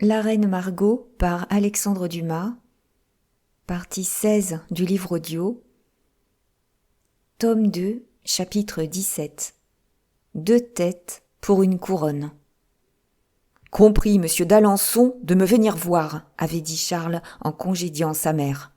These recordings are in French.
La Reine Margot par Alexandre Dumas, partie 16 du livre audio, tome 2, chapitre 17. 2 têtes pour une couronne. Compris, monsieur d'Alençon, de me venir voir, avait dit Charles en congédiant sa mère.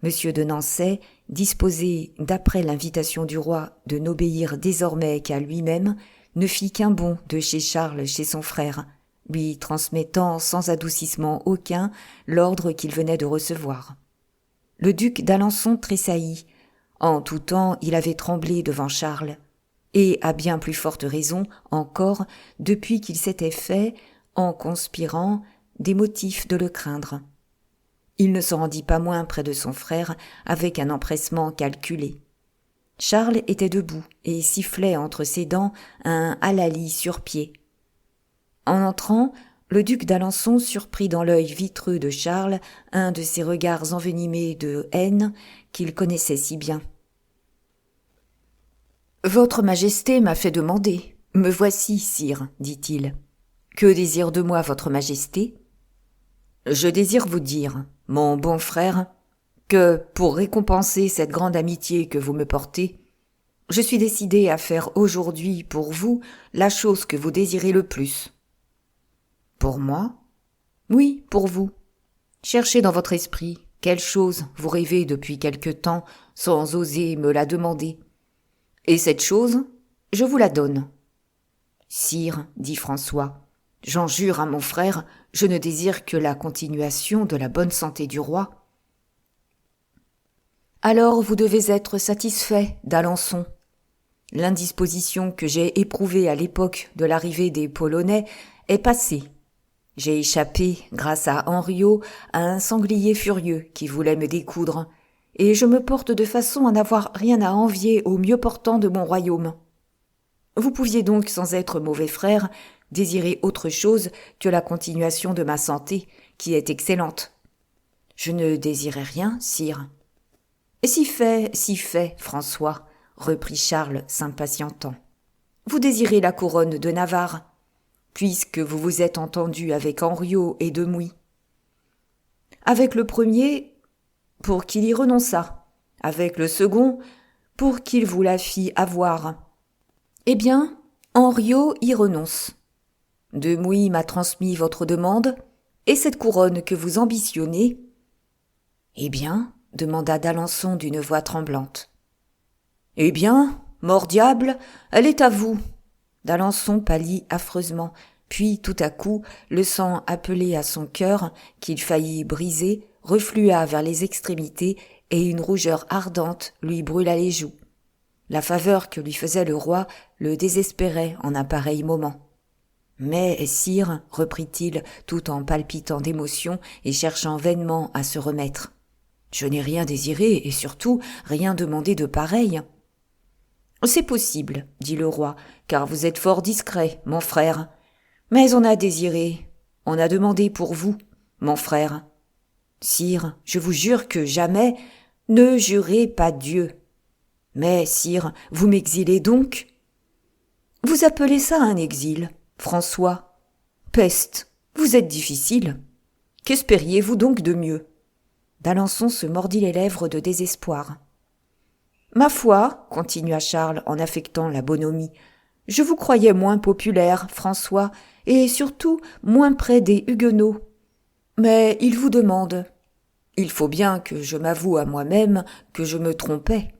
Monsieur de Nancey, disposé, d'après l'invitation du roi, de n'obéir désormais qu'à lui-même, ne fit qu'un bond de chez Charles chez son frère, lui transmettant sans adoucissement aucun l'ordre qu'il venait de recevoir. Le duc d'Alençon tressaillit. En tout temps, il avait tremblé devant Charles, et à bien plus forte raison encore depuis qu'il s'était fait, en conspirant, des motifs de le craindre. Il ne se rendit pas moins près de son frère avec un empressement calculé. Charles était debout et sifflait entre ses dents un halali sur pied. En entrant, le duc d'Alençon surprit dans l'œil vitreux de Charles un de ces regards envenimés de haine qu'il connaissait si bien. « Votre Majesté m'a fait demander. Me voici, sire, dit-il. Que désire de moi votre Majesté ? Je désire vous dire, mon bon frère, que, pour récompenser cette grande amitié que vous me portez, je suis décidé à faire aujourd'hui pour vous la chose que vous désirez le plus. » Pour moi ? Oui, pour vous. Cherchez dans votre esprit quelle chose vous rêvez depuis quelque temps sans oser me la demander. Et cette chose, je vous la donne. Sire, dit François, j'en jure à mon frère, je ne désire que la continuation de la bonne santé du roi. Alors vous devez être satisfait d'Alençon. L'indisposition que j'ai éprouvée à l'époque de l'arrivée des Polonais est passée. J'ai échappé, grâce à Henriot, à un sanglier furieux qui voulait me découdre, et je me porte de façon à n'avoir rien à envier aux mieux portants de mon royaume. Vous pouviez donc, sans être mauvais frère, désirer autre chose que la continuation de ma santé, qui est excellente. Je ne désirais rien, sire. Si fait, François, reprit Charles s'impatientant. Vous désirez la couronne de Navarre, puisque vous vous êtes entendu avec Henriot et Demouy. Avec le premier, pour qu'il y renonçât, avec le second, pour qu'il vous la fît avoir. Eh bien, Henriot y renonce. Demouy m'a transmis votre demande, et cette couronne que vous ambitionnez. Eh bien, demanda d'Alençon d'une voix tremblante. Eh bien, mort diable, elle est à vous. D'Alençon pâlit affreusement, puis tout à coup, le sang appelé à son cœur, qu'il faillit briser, reflua vers les extrémités et une rougeur ardente lui brûla les joues. La faveur que lui faisait le roi le désespérait en un pareil moment. Mais, sire, reprit-il, tout en palpitant d'émotion et cherchant vainement à se remettre, je n'ai rien désiré et surtout rien demandé de pareil. C'est possible, dit le roi, car vous êtes fort discret, mon frère. Mais on a désiré, on a demandé pour vous, mon frère. Sire, je vous jure que jamais, ne jurez pas Dieu. Mais, sire, vous m'exilez donc ? Vous appelez ça un exil, François ? Peste, vous êtes difficile. Qu'espériez-vous donc de mieux ? D'Alençon se mordit les lèvres de désespoir. Ma foi, continua Charles en affectant la bonhomie, je vous croyais moins populaire, François, et surtout moins près des Huguenots. Mais ils vous demandent. Il faut bien que je m'avoue à moi-même que je me trompais.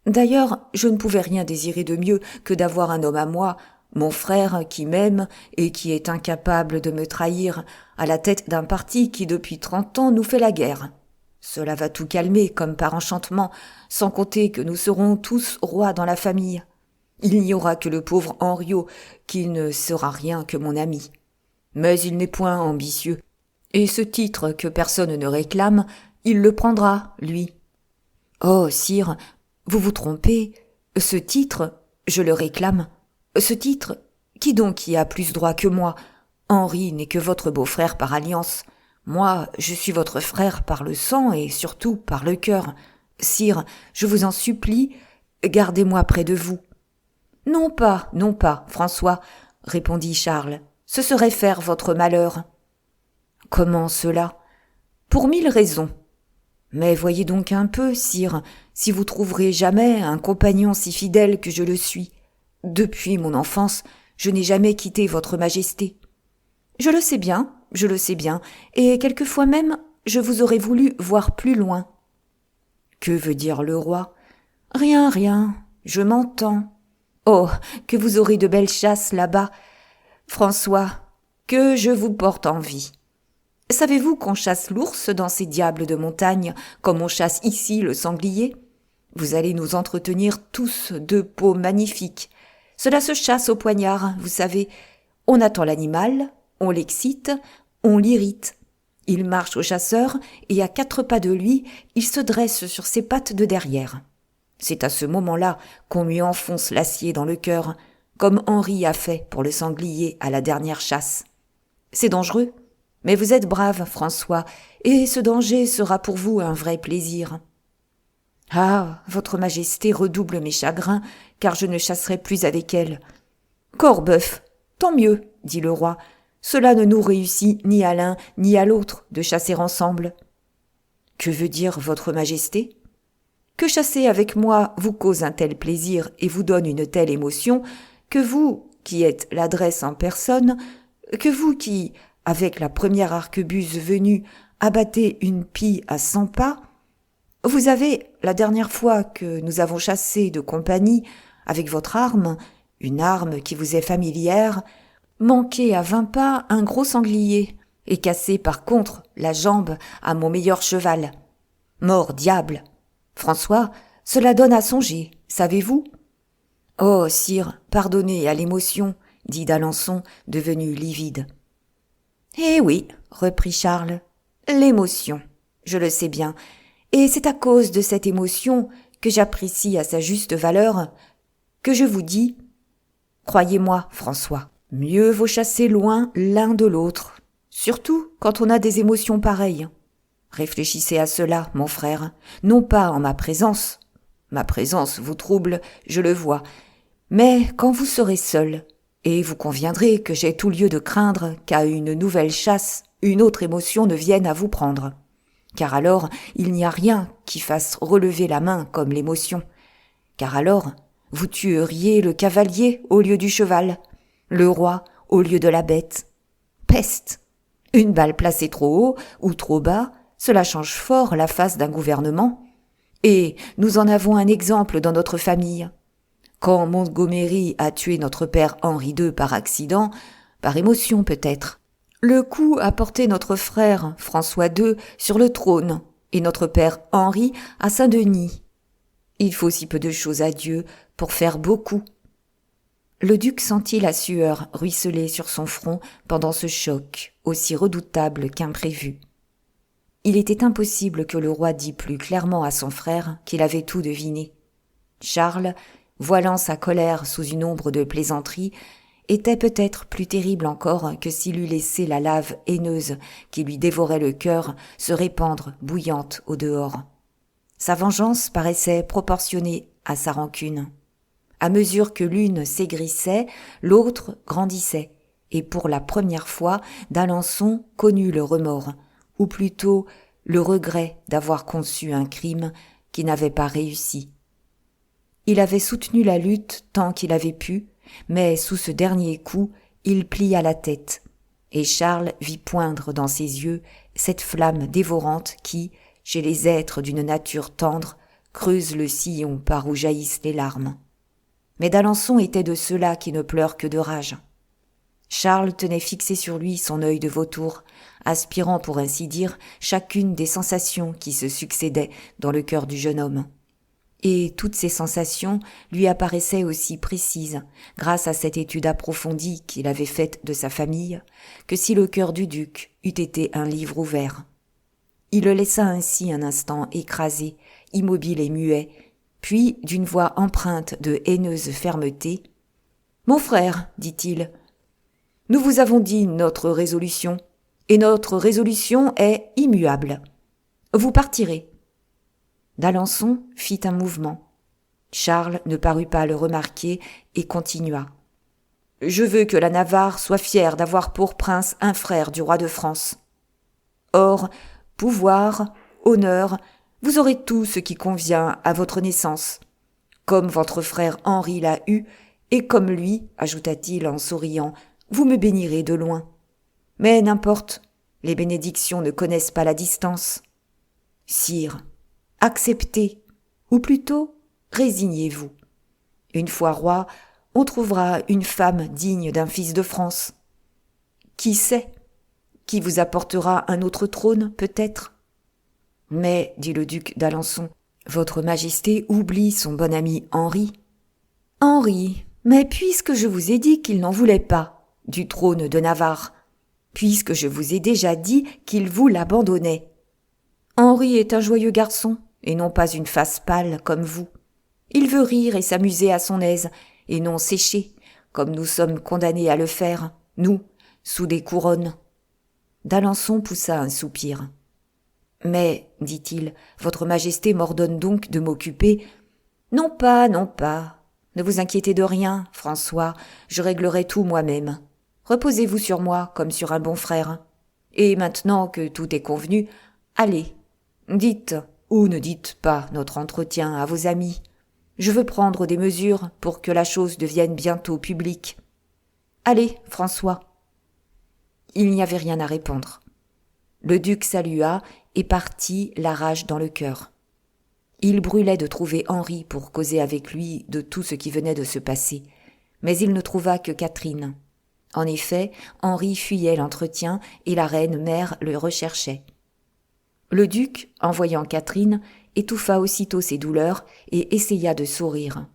D'ailleurs, je ne pouvais rien désirer de mieux que d'avoir un homme à moi, mon frère qui m'aime et qui est incapable de me trahir, à la tête d'un parti qui depuis 30 ans nous fait la guerre. Cela va tout calmer comme par enchantement, sans compter que nous serons tous rois dans la famille. Il n'y aura que le pauvre Henriot qui ne sera rien que mon ami. Mais il n'est point ambitieux, et ce titre que personne ne réclame, il le prendra, lui. Oh, sire, vous vous trompez, ce titre, je le réclame. Ce titre, qui donc y a plus droit que moi ? Henri n'est que votre beau-frère par alliance. Moi, je suis votre frère par le sang et surtout par le cœur. Sire, je vous en supplie, gardez-moi près de vous. Non pas, François, répondit Charles. Ce serait faire votre malheur. Comment cela? Pour 1000 raisons. Mais voyez donc un peu, sire, si vous trouverez jamais un compagnon si fidèle que je le suis. Depuis mon enfance, je n'ai jamais quitté votre majesté. Je le sais bien, et quelquefois même, je vous aurais voulu voir plus loin. Que veut dire le roi? Rien, je m'entends. Oh, que vous aurez de belles chasses là-bas. François, que je vous porte envie. Savez-vous qu'on chasse l'ours dans ces diables de montagne, comme on chasse ici le sanglier? Vous allez nous entretenir tous de peaux magnifiques. Cela se chasse au poignard, vous savez. On attend l'animal, on l'excite, on l'irrite. Il marche au chasseur, et à 4 pas de lui, il se dresse sur ses pattes de derrière. C'est à ce moment-là qu'on lui enfonce l'acier dans le cœur, comme Henri a fait pour le sanglier à la dernière chasse. C'est dangereux, mais vous êtes brave, François, et ce danger sera pour vous un vrai plaisir. Ah, votre majesté redouble mes chagrins, car je ne chasserai plus avec elle. Corbeuf, tant mieux, dit le roi. Cela ne nous réussit ni à l'un ni à l'autre de chasser ensemble. Que veut dire votre majesté? Que chasser avec moi vous cause un tel plaisir et vous donne une telle émotion que vous, qui êtes l'adresse en personne, que vous qui, avec la première arquebuse venue, abattez une pie à 100 pas, vous avez, la dernière fois que nous avons chassé de compagnie avec votre arme, une arme qui vous est familière, manqué à 20 pas un gros sanglier et cassé par contre la jambe à mon meilleur cheval. Mort diable! François, cela donne à songer, savez-vous? Oh, sire, pardonnez à l'émotion, dit d'Alençon, devenu livide. Eh oui, reprit Charles, l'émotion, je le sais bien, et c'est à cause de cette émotion que j'apprécie à sa juste valeur que je vous dis, croyez-moi, François, mieux vaut chasser loin l'un de l'autre, surtout quand on a des émotions pareilles. Réfléchissez à cela, mon frère, non pas en ma présence. Ma présence vous trouble, je le vois, mais quand vous serez seul, et vous conviendrez que j'ai tout lieu de craindre qu'à une nouvelle chasse, une autre émotion ne vienne à vous prendre. Car alors, il n'y a rien qui fasse relever la main comme l'émotion. Car alors, vous tueriez le cavalier au lieu du cheval, le roi au lieu de la bête. Peste! Une balle placée trop haut ou trop bas, cela change fort la face d'un gouvernement. Et nous en avons un exemple dans notre famille. Quand Montgomery a tué notre père Henri II par accident, par émotion peut-être, le coup a porté notre frère François II sur le trône et notre père Henri à Saint-Denis. Il faut si peu de choses à Dieu pour faire beaucoup. Le duc sentit la sueur ruisseler sur son front pendant ce choc, aussi redoutable qu'imprévu. Il était impossible que le roi dît plus clairement à son frère qu'il avait tout deviné. Charles, voilant sa colère sous une ombre de plaisanterie, était peut-être plus terrible encore que s'il eût laissé la lave haineuse qui lui dévorait le cœur se répandre bouillante au dehors. Sa vengeance paraissait proportionnée à sa rancune. À mesure que l'une s'aigrissait, l'autre grandissait, et pour la première fois, d'Alençon connut le remords, ou plutôt le regret d'avoir conçu un crime qui n'avait pas réussi. Il avait soutenu la lutte tant qu'il avait pu, mais sous ce dernier coup, il plia la tête, et Charles vit poindre dans ses yeux cette flamme dévorante qui, chez les êtres d'une nature tendre, creuse le sillon par où jaillissent les larmes. Mais d'Alençon était de ceux-là qui ne pleurent que de rage. Charles tenait fixé sur lui son œil de vautour, aspirant pour ainsi dire chacune des sensations qui se succédaient dans le cœur du jeune homme. Et toutes ces sensations lui apparaissaient aussi précises, grâce à cette étude approfondie qu'il avait faite de sa famille, que si le cœur du duc eût été un livre ouvert. Il le laissa ainsi un instant écrasé, immobile et muet, puis, d'une voix empreinte de haineuse fermeté, « Mon frère, dit-il, nous vous avons dit notre résolution, et notre résolution est immuable. Vous partirez. » D'Alençon fit un mouvement. Charles ne parut pas le remarquer et continua. « Je veux que la Navarre soit fière d'avoir pour prince un frère du roi de France. or, pouvoir, honneur, vous aurez tout ce qui convient à votre naissance. Comme votre frère Henri l'a eu, et comme lui, ajouta-t-il en souriant, vous me bénirez de loin. Mais n'importe, les bénédictions ne connaissent pas la distance. Sire, acceptez, ou plutôt, résignez-vous. Une fois roi, on trouvera une femme digne d'un fils de France. Qui sait? Qui vous apportera un autre trône, peut-être? Mais, dit le duc d'Alençon, votre majesté oublie son bon ami Henri. Henri, mais puisque je vous ai dit qu'il n'en voulait pas, du trône de Navarre, puisque je vous ai déjà dit qu'il vous l'abandonnait. Henri est un joyeux garçon, et non pas une face pâle comme vous. Il veut rire et s'amuser à son aise, et non sécher, comme nous sommes condamnés à le faire, nous, sous des couronnes. D'Alençon poussa un soupir. Mais, dit-il, votre majesté m'ordonne donc de m'occuper. Non pas, non pas. Ne vous inquiétez de rien, François, je réglerai tout moi-même. Reposez-vous sur moi comme sur un bon frère. Et maintenant que tout est convenu, allez, dites ou ne dites pas notre entretien à vos amis. Je veux prendre des mesures pour que la chose devienne bientôt publique. Allez, François. Il n'y avait rien à répondre. Le duc salua et partit la rage dans le cœur. Il brûlait de trouver Henri pour causer avec lui de tout ce qui venait de se passer, mais il ne trouva que Catherine. En effet, Henri fuyait l'entretien et la reine mère le recherchait. Le duc, en voyant Catherine, étouffa aussitôt ses douleurs et essaya de sourire.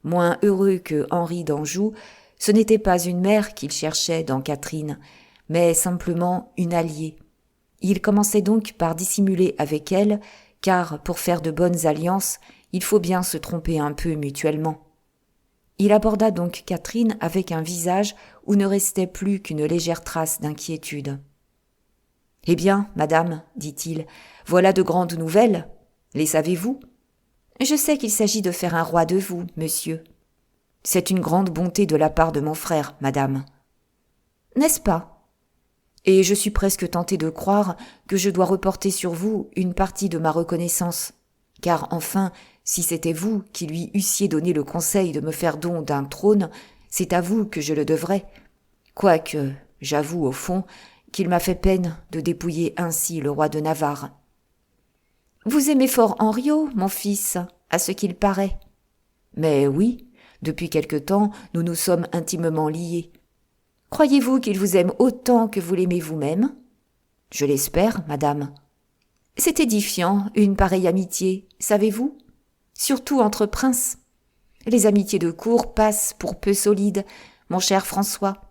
Moins heureux que Henri d'Anjou, ce n'était pas une mère qu'il cherchait dans Catherine, mais simplement une alliée. Il commençait donc par dissimuler avec elle, car pour faire de bonnes alliances, il faut bien se tromper un peu mutuellement. Il aborda donc Catherine avec un visage où ne restait plus qu'une légère trace d'inquiétude. « Eh bien, madame, dit-il, voilà de grandes nouvelles. Les savez-vous ? Je sais qu'il s'agit de faire un roi de vous, monsieur. C'est une grande bonté de la part de mon frère, madame. N'est-ce pas ? Et je suis presque tenté de croire que je dois reporter sur vous une partie de ma reconnaissance, car enfin, si c'était vous qui lui eussiez donné le conseil de me faire don d'un trône, c'est à vous que je le devrais, quoique, j'avoue au fond, qu'il m'a fait peine de dépouiller ainsi le roi de Navarre. Vous aimez fort Henriot, mon fils, à ce qu'il paraît. Mais oui, depuis quelque temps, nous nous sommes intimement liés. Croyez-vous qu'il vous aime autant que vous l'aimez vous-même ? Je l'espère, madame. C'est édifiant, une pareille amitié, savez-vous ? Surtout entre princes. Les amitiés de cour passent pour peu solides, mon cher François.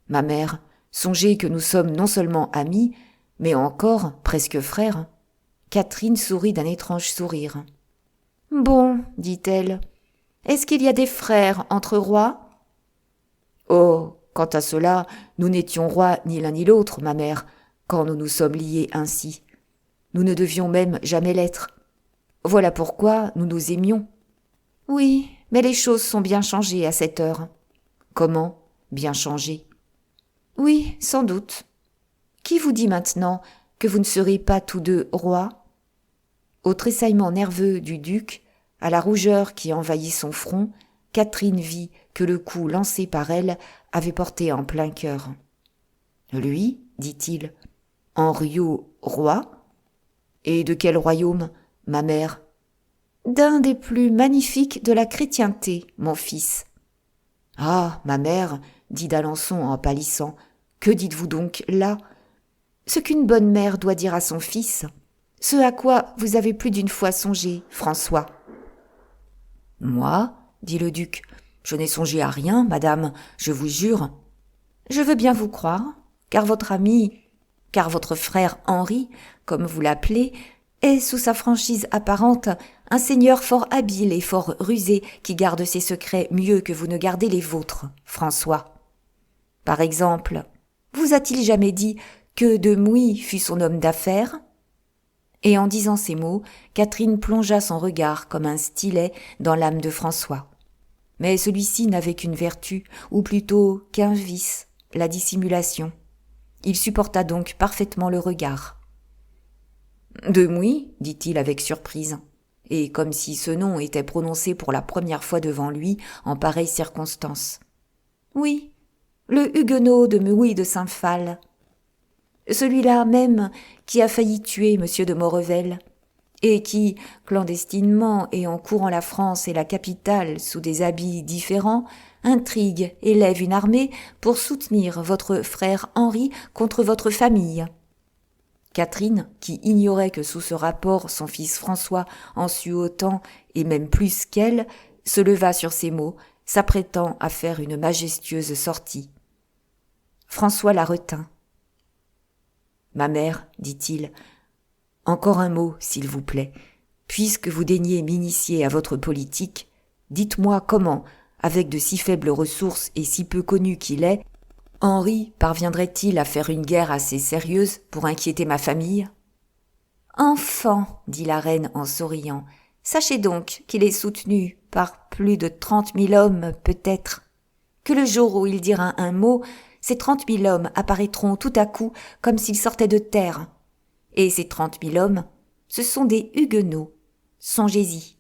Ma mère, songez que nous sommes non seulement amis, mais encore presque frères. Catherine sourit d'un étrange sourire. « Bon, dit-elle, est-ce qu'il y a des frères entre rois ?»« Oh, quant à cela, nous n'étions rois ni l'un ni l'autre, ma mère, quand nous nous sommes liés ainsi. Nous ne devions même jamais l'être. Voilà pourquoi nous nous aimions. »« Oui, mais les choses sont bien changées à cette heure. »« Comment, bien changées ?»« Oui, sans doute. Qui vous dit maintenant que vous ne serez pas tous deux rois ?» Au tressaillement nerveux du duc, à la rougeur qui envahit son front, Catherine vit que le coup lancé par elle avait porté en plein cœur. « Lui, dit-il, Henriot roi ? Et de quel royaume, ma mère ? D'un des plus magnifiques de la chrétienté, mon fils. »« Ah, ma mère, dit d'Alençon en pâlissant, que dites-vous donc là ? Ce qu'une bonne mère doit dire à son fils, ce à quoi vous avez plus d'une fois songé, François. »« Moi, dit le duc, je n'ai songé à rien, madame, je vous jure. »« Je veux bien vous croire, car votre ami, car votre frère Henri, comme vous l'appelez, est sous sa franchise apparente un seigneur fort habile et fort rusé qui garde ses secrets mieux que vous ne gardez les vôtres, François. Par exemple, vous a-t-il jamais dit que de Mouy fut son homme d'affaires ? » Et en disant ces mots, Catherine plongea son regard comme un stylet dans l'âme de François. Mais celui-ci n'avait qu'une vertu, ou plutôt qu'un vice, la dissimulation. Il supporta donc parfaitement le regard. « De Mouy » dit-il avec surprise, et comme si ce nom était prononcé pour la première fois devant lui en pareille circonstance. « Oui, le huguenot de Mouy de Saint-Phal. Celui-là même qui a failli tuer M. de Maurevel, et qui, clandestinement et en courant la France et la capitale sous des habits différents, intrigue et lève une armée pour soutenir votre frère Henri contre votre famille. » Catherine, qui ignorait que sous ce rapport son fils François en sut autant et même plus qu'elle, se leva sur ces mots, s'apprêtant à faire une majestueuse sortie. François la retint. « Ma mère, dit-il, encore un mot, s'il vous plaît. Puisque vous daignez m'initier à votre politique, dites-moi comment, avec de si faibles ressources et si peu connu qu'il est, Henri parviendrait-il à faire une guerre assez sérieuse pour inquiéter ma famille ? » « Enfant, dit la reine en souriant, sachez donc qu'il est soutenu par plus de 30 000 hommes peut-être. Que le jour où il dira un mot, ces 30 000 hommes apparaîtront tout à coup comme s'ils sortaient de terre. Et ces 30 000 hommes, ce sont des huguenots, songez-y,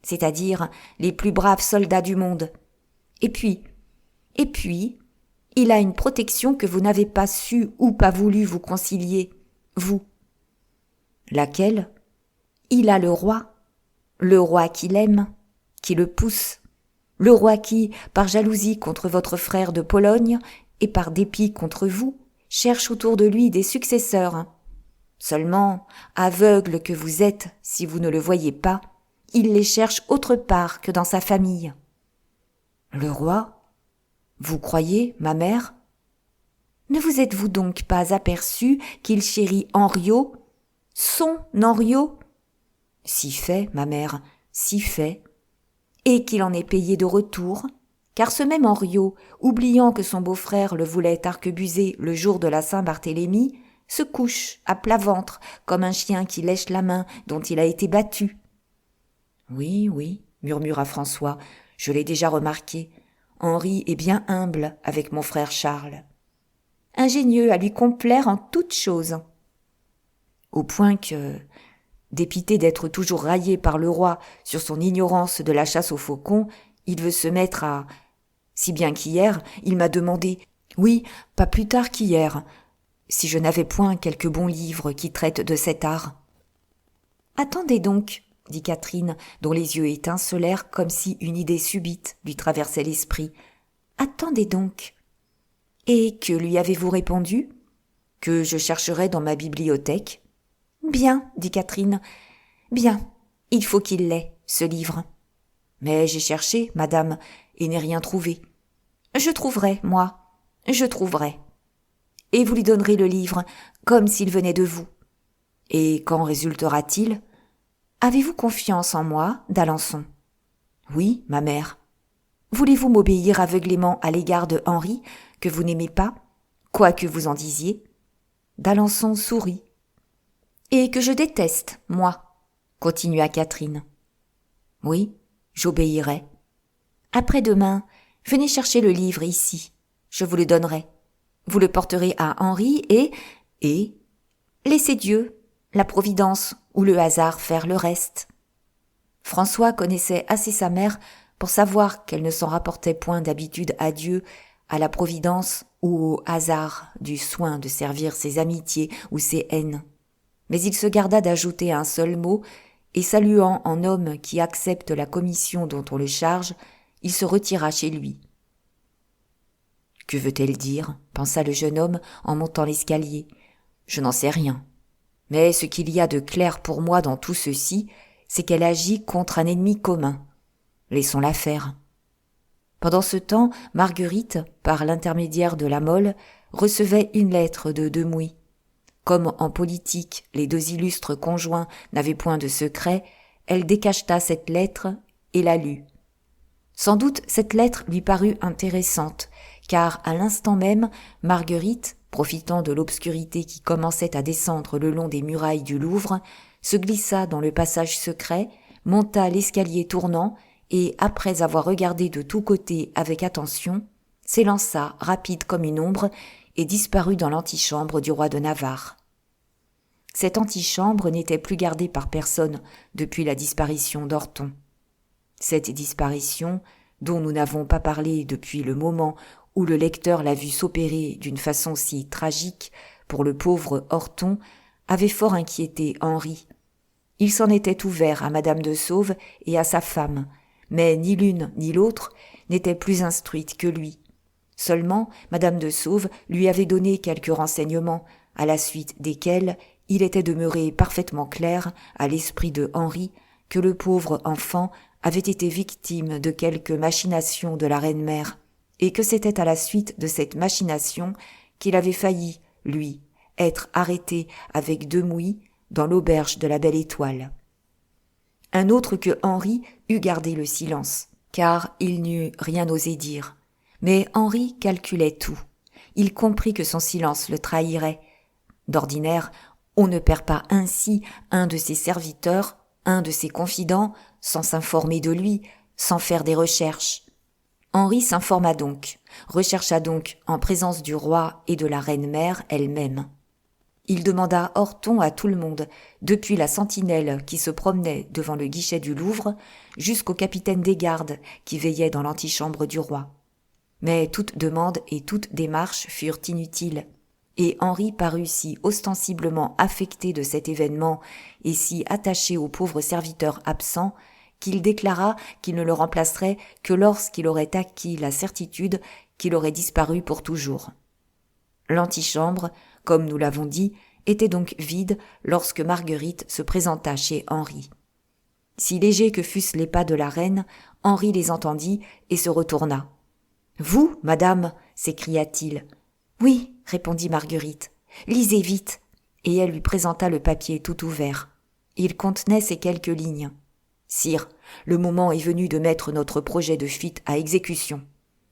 c'est-à-dire les plus braves soldats du monde. Et puis, il a une protection que vous n'avez pas su ou pas voulu vous concilier, vous. Laquelle ? Il a le roi qu'il aime, qui le pousse, le roi qui, par jalousie contre votre frère de Pologne et par dépit contre vous, cherche autour de lui des successeurs. Seulement, aveugle que vous êtes, si vous ne le voyez pas, il les cherche autre part que dans sa famille. Le roi ? Vous croyez, ma mère ? Ne vous êtes-vous donc pas aperçu qu'il chérit Henriot, son Henriot ? Si fait, ma mère, si fait. Et qu'il en est payé de retour, car ce même Henriot, oubliant que son beau-frère le voulait arquebuser le jour de la Saint-Barthélemy, se couche à plat ventre comme un chien qui lèche la main dont il a été battu. « Oui, oui, murmura François, je l'ai déjà remarqué. Henri est bien humble avec mon frère Charles. Ingénieux à lui complaire en toutes choses. Au point que, dépité d'être toujours raillé par le roi sur son ignorance de la chasse aux faucons, il veut se mettre à... Si bien qu'hier, il m'a demandé, oui, pas plus tard qu'hier, si je n'avais point quelques bons livres qui traitent de cet art. « Attendez donc, dit Catherine, dont les yeux étincelèrent comme si une idée subite lui traversait l'esprit. « Attendez donc. Et que lui avez-vous répondu ? Que je chercherais dans ma bibliothèque ? Bien, dit Catherine. Bien, il faut qu'il l'ait, ce livre. Mais j'ai cherché, madame, et n'ai rien trouvé. Je trouverai, moi, je trouverai. Et vous lui donnerez le livre, comme s'il venait de vous. Et qu'en résultera-t-il ? Avez-vous confiance en moi, d'Alençon ? Oui, ma mère. Voulez-vous m'obéir aveuglément à l'égard de Henri, que vous n'aimez pas, quoi que vous en disiez ? D'Alençon sourit. Et que je déteste, moi, continua Catherine. Oui, j'obéirai. Après-demain, venez chercher le livre ici, je vous le donnerai. Vous le porterez à Henri et laissez Dieu, la providence ou le hasard faire le reste. François connaissait assez sa mère pour savoir qu'elle ne s'en rapportait point d'habitude à Dieu, à la providence ou au hasard du soin de servir ses amitiés ou ses haines. Mais il se garda d'ajouter un seul mot, et saluant en homme qui accepte la commission dont on le charge, il se retira chez lui. « Que veut-elle dire ?» pensa le jeune homme en montant l'escalier. « Je n'en sais rien. Mais ce qu'il y a de clair pour moi dans tout ceci, c'est qu'elle agit contre un ennemi commun. Laissons-la faire. » Pendant ce temps, Marguerite, par l'intermédiaire de la Mole, recevait une lettre de Demouy. Comme en politique, les deux illustres conjoints n'avaient point de secret, elle décacheta cette lettre et la lut. Sans doute cette lettre lui parut intéressante, car à l'instant même, Marguerite, profitant de l'obscurité qui commençait à descendre le long des murailles du Louvre, se glissa dans le passage secret, monta l'escalier tournant et, après avoir regardé de tous côtés avec attention, s'élança rapide comme une ombre et disparut dans l'antichambre du roi de Navarre. Cette antichambre n'était plus gardée par personne depuis la disparition d'Orton. Cette disparition, dont nous n'avons pas parlé depuis le moment où le lecteur l'a vu s'opérer d'une façon si tragique pour le pauvre Orton, avait fort inquiété Henri. Il s'en était ouvert à Madame de Sauve et à sa femme, mais ni l'une ni l'autre n'était plus instruite que lui. Seulement, Madame de Sauve lui avait donné quelques renseignements, à la suite desquels il était demeuré parfaitement clair à l'esprit de Henri que le pauvre enfant avait été victime de quelque machination de la reine-mère, et que c'était à la suite de cette machination qu'il avait failli, lui, être arrêté avec Demouy dans l'auberge de la Belle Étoile. Un autre que Henri eût gardé le silence, car il n'eût rien osé dire. Mais Henri calculait tout. Il comprit que son silence le trahirait. D'ordinaire, on ne perd pas ainsi un de ses serviteurs, un de ses confidents, sans s'informer de lui, sans faire des recherches. Henri s'informa donc, rechercha donc en présence du roi et de la reine-mère elle-même. Il demanda Orton à tout le monde, depuis la sentinelle qui se promenait devant le guichet du Louvre, jusqu'au capitaine des gardes qui veillait dans l'antichambre du roi. Mais toute demande et toute démarche furent inutiles, et Henri parut si ostensiblement affecté de cet événement et si attaché au pauvre serviteur absent qu'il déclara qu'il ne le remplacerait que lorsqu'il aurait acquis la certitude qu'il aurait disparu pour toujours. L'antichambre, comme nous l'avons dit, était donc vide lorsque Marguerite se présenta chez Henri. Si légers que fussent les pas de la reine, Henri les entendit et se retourna. « Vous, madame » s'écria-t-il. « Oui » répondit Marguerite. « Lisez vite » et elle lui présenta le papier tout ouvert. Il contenait ces quelques lignes. « Sire, le moment est venu de mettre notre projet de fuite à exécution.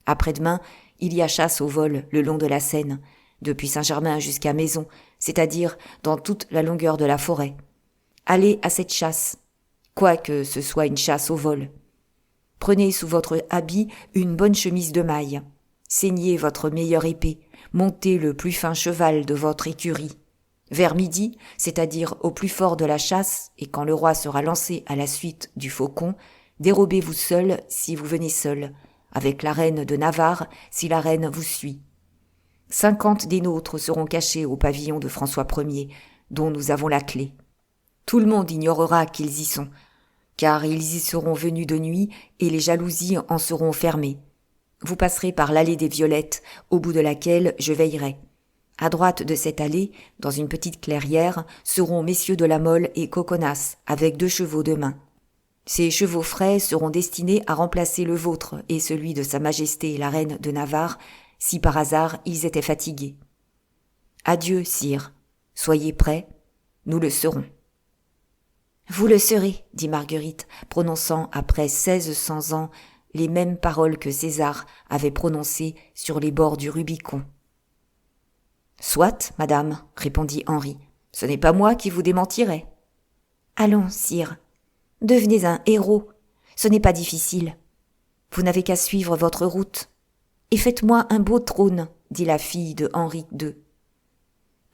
Après-demain, il y a chasse au vol le long de la Seine, depuis Saint-Germain jusqu'à Maison, c'est-à-dire dans toute la longueur de la forêt. Allez à cette chasse, quoique ce soit une chasse au vol. Prenez sous votre habit une bonne chemise de maille. Ceignez votre meilleure épée, montez le plus fin cheval de votre écurie. Vers midi, c'est-à-dire au plus fort de la chasse, et quand le roi sera lancé à la suite du faucon, dérobez-vous seul si vous venez seul, avec la reine de Navarre si la reine vous suit. 50 des nôtres seront cachés au pavillon de François Ier, dont nous avons la clé. Tout le monde ignorera qu'ils y sont, car ils y seront venus de nuit et les jalousies en seront fermées. Vous passerez par l'allée des Violettes, au bout de laquelle je veillerai. À droite de cette allée, dans une petite clairière, seront messieurs de la Mole et Coconas, avec 2 chevaux de main. Ces chevaux frais seront destinés à remplacer le vôtre et celui de Sa Majesté la Reine de Navarre, si par hasard ils étaient fatigués. Adieu, sire. Soyez prêts, nous le serons. Vous le serez, dit Marguerite, prononçant après 1600 ans les mêmes paroles que César avait prononcées sur les bords du Rubicon. Soit, madame, répondit Henri, ce n'est pas moi qui vous démentirai. Allons, sire, devenez un héros, ce n'est pas difficile. Vous n'avez qu'à suivre votre route. Et faites-moi un beau trône, dit la fille de Henri II.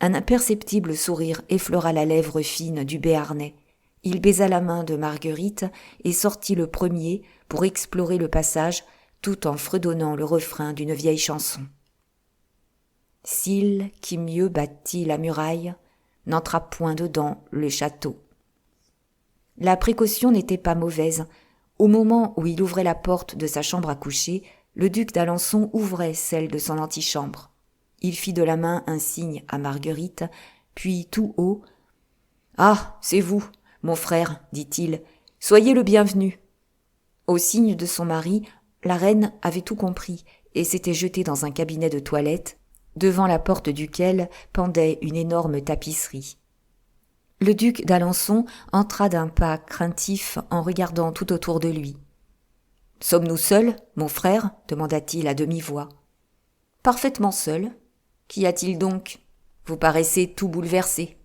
Un imperceptible sourire effleura la lèvre fine du Béarnais. Il baisa la main de Marguerite et sortit le premier pour explorer le passage tout en fredonnant le refrain d'une vieille chanson. S'il qui mieux bâtit la muraille n'entra point dedans le château. La précaution n'était pas mauvaise. Au moment où il ouvrait la porte de sa chambre à coucher, le duc d'Alençon ouvrait celle de son antichambre. Il fit de la main un signe à Marguerite, puis tout haut « Ah, c'est vous, mon frère, dit-il, soyez le bienvenu. » Au signe de son mari, la reine avait tout compris et s'était jetée dans un cabinet de toilette, devant la porte duquel pendait une énorme tapisserie. Le duc d'Alençon entra d'un pas craintif en regardant tout autour de lui. « Sommes-nous seuls, mon frère ?» demanda-t-il à demi-voix. « Parfaitement seuls. Qu'y a-t-il donc ? Vous paraissez tout bouleversé. »«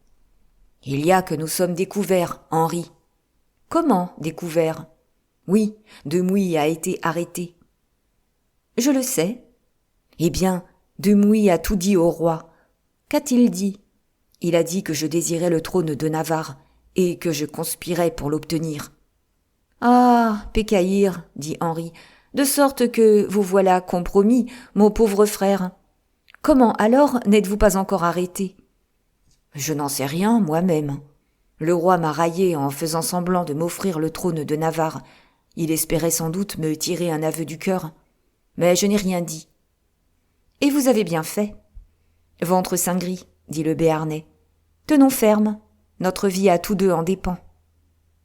Il y a que nous sommes découverts, Henri. »« Comment découverts ? » ?»« Oui, Demouy a été arrêté. »« Je le sais. »« Eh bien, Demouy a tout dit au roi. Qu'a-t-il dit? Il a dit que je désirais le trône de Navarre et que je conspirais pour l'obtenir. Ah, Pécaïr, dit Henri, de sorte que vous voilà compromis, mon pauvre frère. Comment alors n'êtes-vous pas encore arrêté? Je n'en sais rien moi-même. Le roi m'a raillé en faisant semblant de m'offrir le trône de Navarre. Il espérait sans doute me tirer un aveu du cœur. Mais je n'ai rien dit. Et vous avez bien fait. Ventre saint gris, dit le Béarnais. Tenons ferme. Notre vie à tous deux en dépend.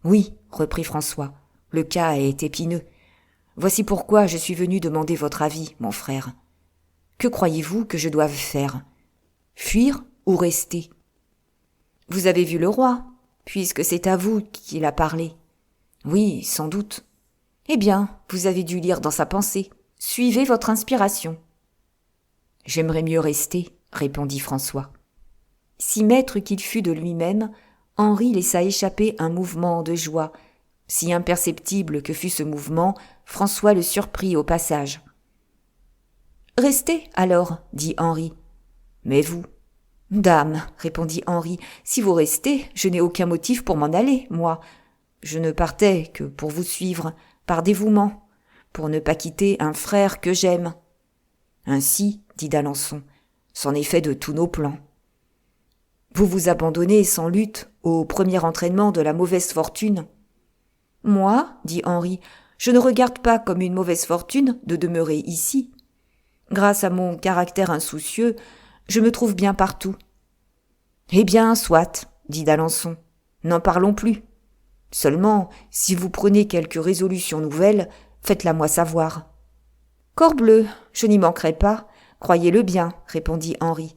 Oui, reprit François, le cas est épineux. Voici pourquoi je suis venu demander votre avis, mon frère. Que croyez-vous que je doive faire? Fuir ou rester? Vous avez vu le roi, puisque c'est à vous qu'il a parlé. Oui, sans doute. Eh bien, vous avez dû lire dans sa pensée. Suivez votre inspiration. J'aimerais mieux rester, répondit François. Si maître qu'il fût de lui-même, Henri laissa échapper un mouvement de joie. Si imperceptible que fût ce mouvement, François le surprit au passage. « Restez, alors, dit Henri. « Mais vous ?»« Dame, répondit Henri, si vous restez, je n'ai aucun motif pour m'en aller, moi. Je ne partais que pour vous suivre, par dévouement, pour ne pas quitter un frère que j'aime. Ainsi, dit d'Alençon, c'en est fait de tous nos plans. Vous vous abandonnez sans lutte au premier entraînement de la mauvaise fortune. Moi, dit Henri, je ne regarde pas comme une mauvaise fortune de demeurer ici. Grâce à mon caractère insoucieux, je me trouve bien partout. Eh bien, soit, dit d'Alençon, n'en parlons plus. Seulement, si vous prenez quelque résolution nouvelle, faites-la moi savoir. Corbleu, je n'y manquerai pas, croyez-le bien, répondit Henri.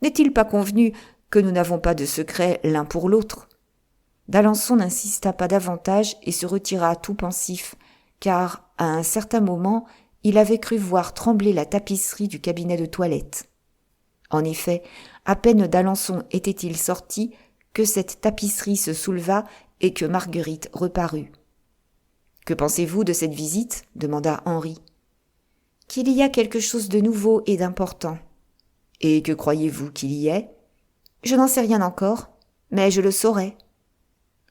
N'est-il pas convenu que nous n'avons pas de secret l'un pour l'autre? D'Alençon n'insista pas davantage et se retira tout pensif, car, à un certain moment, il avait cru voir trembler la tapisserie du cabinet de toilette. En effet, à peine d'Alençon était-il sorti que cette tapisserie se souleva et que Marguerite reparut. « Que pensez-vous de cette visite ?» demanda Henri. « Qu'il y a quelque chose de nouveau et d'important. »« Et que croyez-vous qu'il y ait ?»« Je n'en sais rien encore, mais je le saurai. »«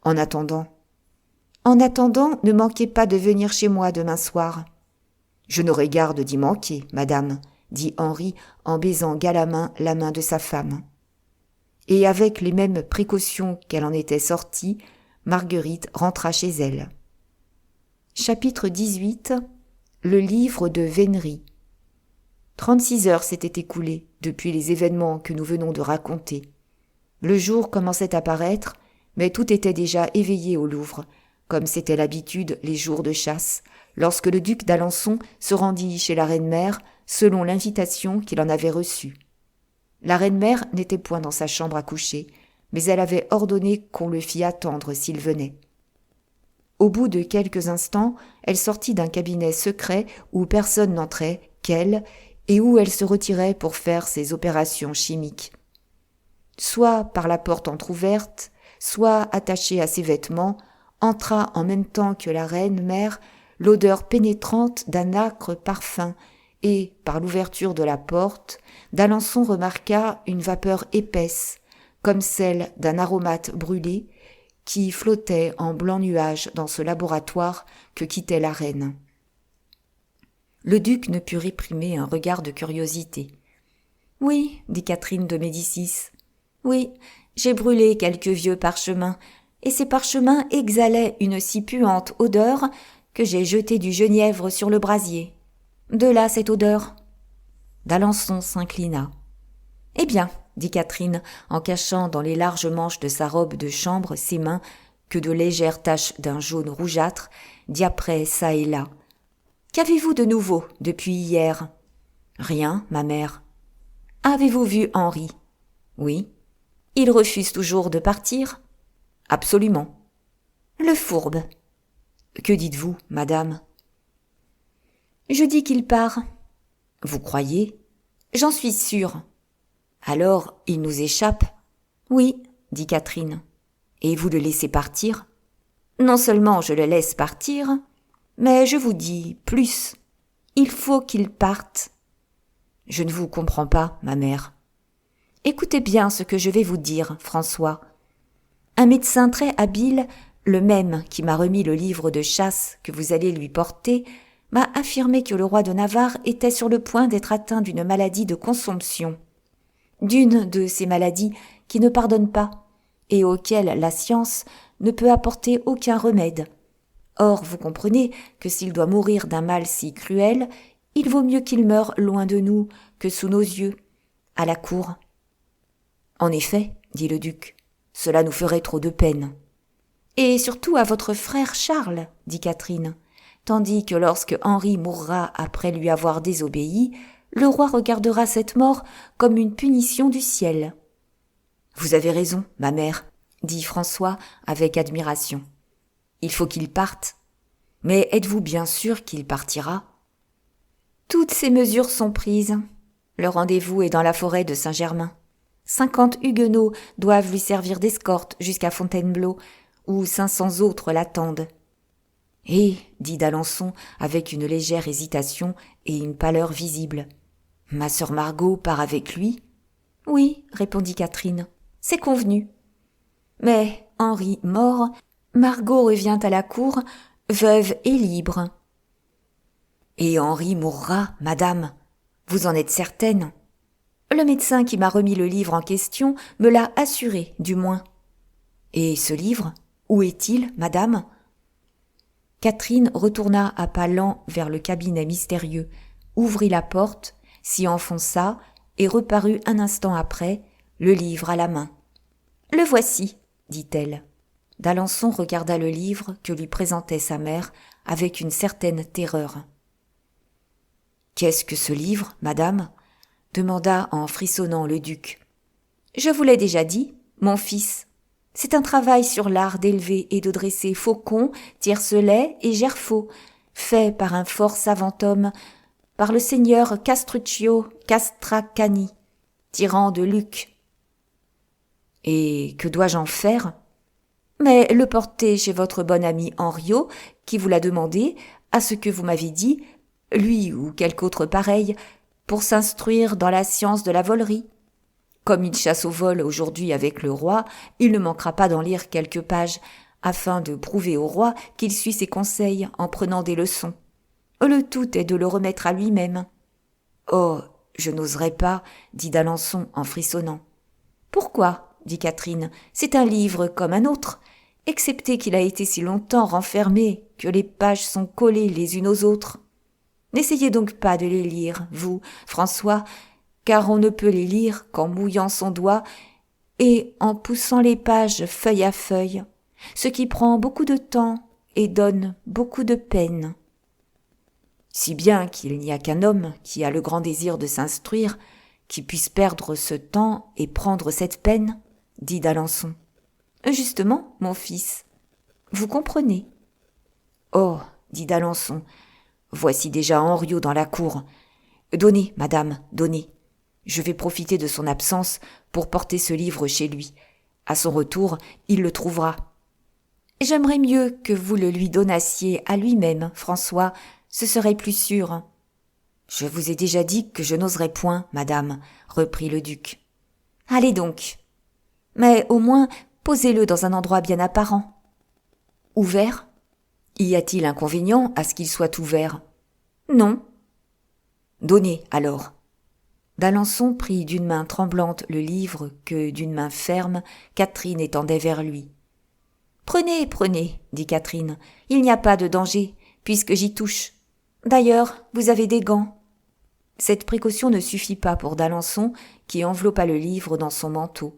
En attendant ?»« En attendant, ne manquez pas de venir chez moi demain soir. »« Je n'aurai garde d'y manquer, madame, » dit Henri en baisant galamment la main de sa femme. Et avec les mêmes précautions qu'elle en était sortie, Marguerite rentra chez elle. Chapitre 18. Le livre de vénerie. 36 heures s'étaient écoulées depuis les événements que nous venons de raconter. Le jour commençait à paraître, mais tout était déjà éveillé au Louvre, comme c'était l'habitude les jours de chasse, lorsque le duc d'Alençon se rendit chez la reine-mère selon l'invitation qu'il en avait reçue. La reine-mère n'était point dans sa chambre à coucher, mais elle avait ordonné qu'on le fît attendre s'il venait. Au bout de quelques instants, elle sortit d'un cabinet secret où personne n'entrait qu'elle, et où elle se retirait pour faire ses opérations chimiques. Soit par la porte entr'ouverte, soit attachée à ses vêtements, entra en même temps que la reine-mère l'odeur pénétrante d'un âcre parfum, et, par l'ouverture de la porte, d'Alençon remarqua une vapeur épaisse, comme celle d'un aromate brûlé, qui flottait en blanc nuage dans ce laboratoire que quittait la reine. Le duc ne put réprimer un regard de curiosité. « Oui, dit Catherine de Médicis, oui, j'ai brûlé quelques vieux parchemins, et ces parchemins exhalaient une si puante odeur que j'ai jeté du genièvre sur le brasier. De là cette odeur. » D'Alençon s'inclina. « Eh bien, » dit Catherine, en cachant dans les larges manches de sa robe de chambre ses mains, que de légères taches d'un jaune rougeâtre diapraient çà et là. « Qu'avez-vous de nouveau depuis hier ?»« Rien, ma mère. »« Avez-vous vu Henri ?»« Oui. »« Il refuse toujours de partir ?»« Absolument. »« Le fourbe. »« Que dites-vous, madame ?»« Je dis qu'il part. »« Vous croyez ? » ?»« J'en suis sûre. » « Alors, il nous échappe ?»« Oui, » dit Catherine. « Et vous le laissez partir ?»« Non seulement je le laisse partir, mais je vous dis plus. Il faut qu'il parte. » Je ne vous comprends pas, ma mère. Écoutez bien ce que je vais vous dire, François. Un médecin très habile, le même qui m'a remis le livre de chasse que vous allez lui porter, m'a affirmé que le roi de Navarre était sur le point d'être atteint d'une maladie de consomption. D'une de ces maladies qui ne pardonnent pas et auxquelles la science ne peut apporter aucun remède. Or, vous comprenez que s'il doit mourir d'un mal si cruel, il vaut mieux qu'il meure loin de nous que sous nos yeux, à la cour. En effet, dit le duc, cela nous ferait trop de peine. Et surtout à votre frère Charles, dit Catherine, tandis que lorsque Henri mourra après lui avoir désobéi, le roi regardera cette mort comme une punition du ciel. Vous avez raison, ma mère, dit François avec admiration. Il faut qu'il parte. Mais êtes-vous bien sûr qu'il partira? Toutes ces mesures sont prises. Le rendez-vous est dans la forêt de Saint-Germain. 50 huguenots doivent lui servir d'escorte jusqu'à Fontainebleau, où 500 autres l'attendent. Et, dit d'Alençon avec une légère hésitation et une pâleur visible, ma sœur Margot part avec lui? Oui, répondit Catherine, c'est convenu. Mais, Henri mort, Margot revient à la cour, veuve et libre. Et Henri mourra, madame, vous en êtes certaine? Le médecin qui m'a remis le livre en question me l'a assuré, du moins. Et ce livre, où est-il, madame? Catherine retourna à pas lents vers le cabinet mystérieux, ouvrit la porte, s'y enfonça et reparut un instant après, le livre à la main. « Le voici, dit-elle. » D'Alençon regarda le livre que lui présentait sa mère avec une certaine terreur. « Qu'est-ce que ce livre, madame ?» demanda en frissonnant le duc. « Je vous l'ai déjà dit, mon fils. C'est un travail sur l'art d'élever et de dresser faucons, tiercelets et gerfauts, fait par un fort savant homme, par le seigneur Castruccio Castracani, tyran de Lucques. Et que dois-je en faire? Mais le porter chez votre bon ami Henriot, qui vous l'a demandé, à ce que vous m'avez dit, lui ou quelque autre pareil, pour s'instruire dans la science de la volerie. Comme il chasse au vol aujourd'hui avec le roi, il ne manquera pas d'en lire quelques pages, afin de prouver au roi qu'il suit ses conseils en prenant des leçons. Le tout est de le remettre à lui-même. « Oh, je n'oserais pas, » dit d'Alençon en frissonnant. « Pourquoi ?» dit Catherine. « C'est un livre comme un autre, excepté qu'il a été si longtemps renfermé que les pages sont collées les unes aux autres. N'essayez donc pas de les lire, vous, François, car on ne peut les lire qu'en mouillant son doigt et en poussant les pages feuille à feuille, ce qui prend beaucoup de temps et donne beaucoup de peine. Si bien qu'il n'y a qu'un homme qui a le grand désir de s'instruire, qui puisse perdre ce temps et prendre cette peine, dit d'Alençon. Justement, mon fils, vous comprenez. Oh, dit d'Alençon, voici déjà Henriot dans la cour. Donnez, madame, donnez. Je vais profiter de son absence pour porter ce livre chez lui. À son retour, il le trouvera. J'aimerais mieux que vous le lui donnassiez à lui-même, François, ce serait plus sûr. Je vous ai déjà dit que je n'oserais point, madame, reprit le duc. Allez donc. Mais au moins, posez-le dans un endroit bien apparent. Ouvert? Y a-t-il inconvénient à ce qu'il soit ouvert? Non. Donnez, alors. D'Alençon prit d'une main tremblante le livre que, d'une main ferme, Catherine étendait vers lui. « Prenez, prenez, dit Catherine, il n'y a pas de danger, puisque j'y touche. D'ailleurs, vous avez des gants. » Cette précaution ne suffit pas pour d'Alençon, qui enveloppa le livre dans son manteau.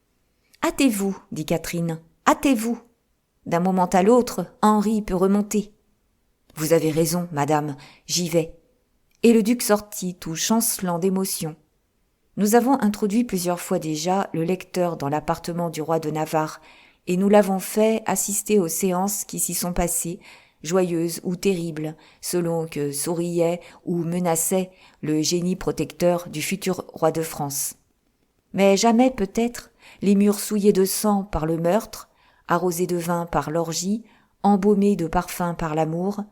« Hâtez-vous, dit Catherine, hâtez-vous. D'un moment à l'autre, Henri peut remonter. »« Vous avez raison, madame, j'y vais. » Et le duc sortit tout chancelant d'émotion. Nous avons introduit plusieurs fois déjà le lecteur dans l'appartement du roi de Navarre, et nous l'avons fait assister aux séances qui s'y sont passées, joyeuses ou terribles, selon que souriait ou menaçait le génie protecteur du futur roi de France. Mais jamais, peut-être, les murs souillés de sang par le meurtre, arrosés de vin par l'orgie, embaumés de parfums par l'amour,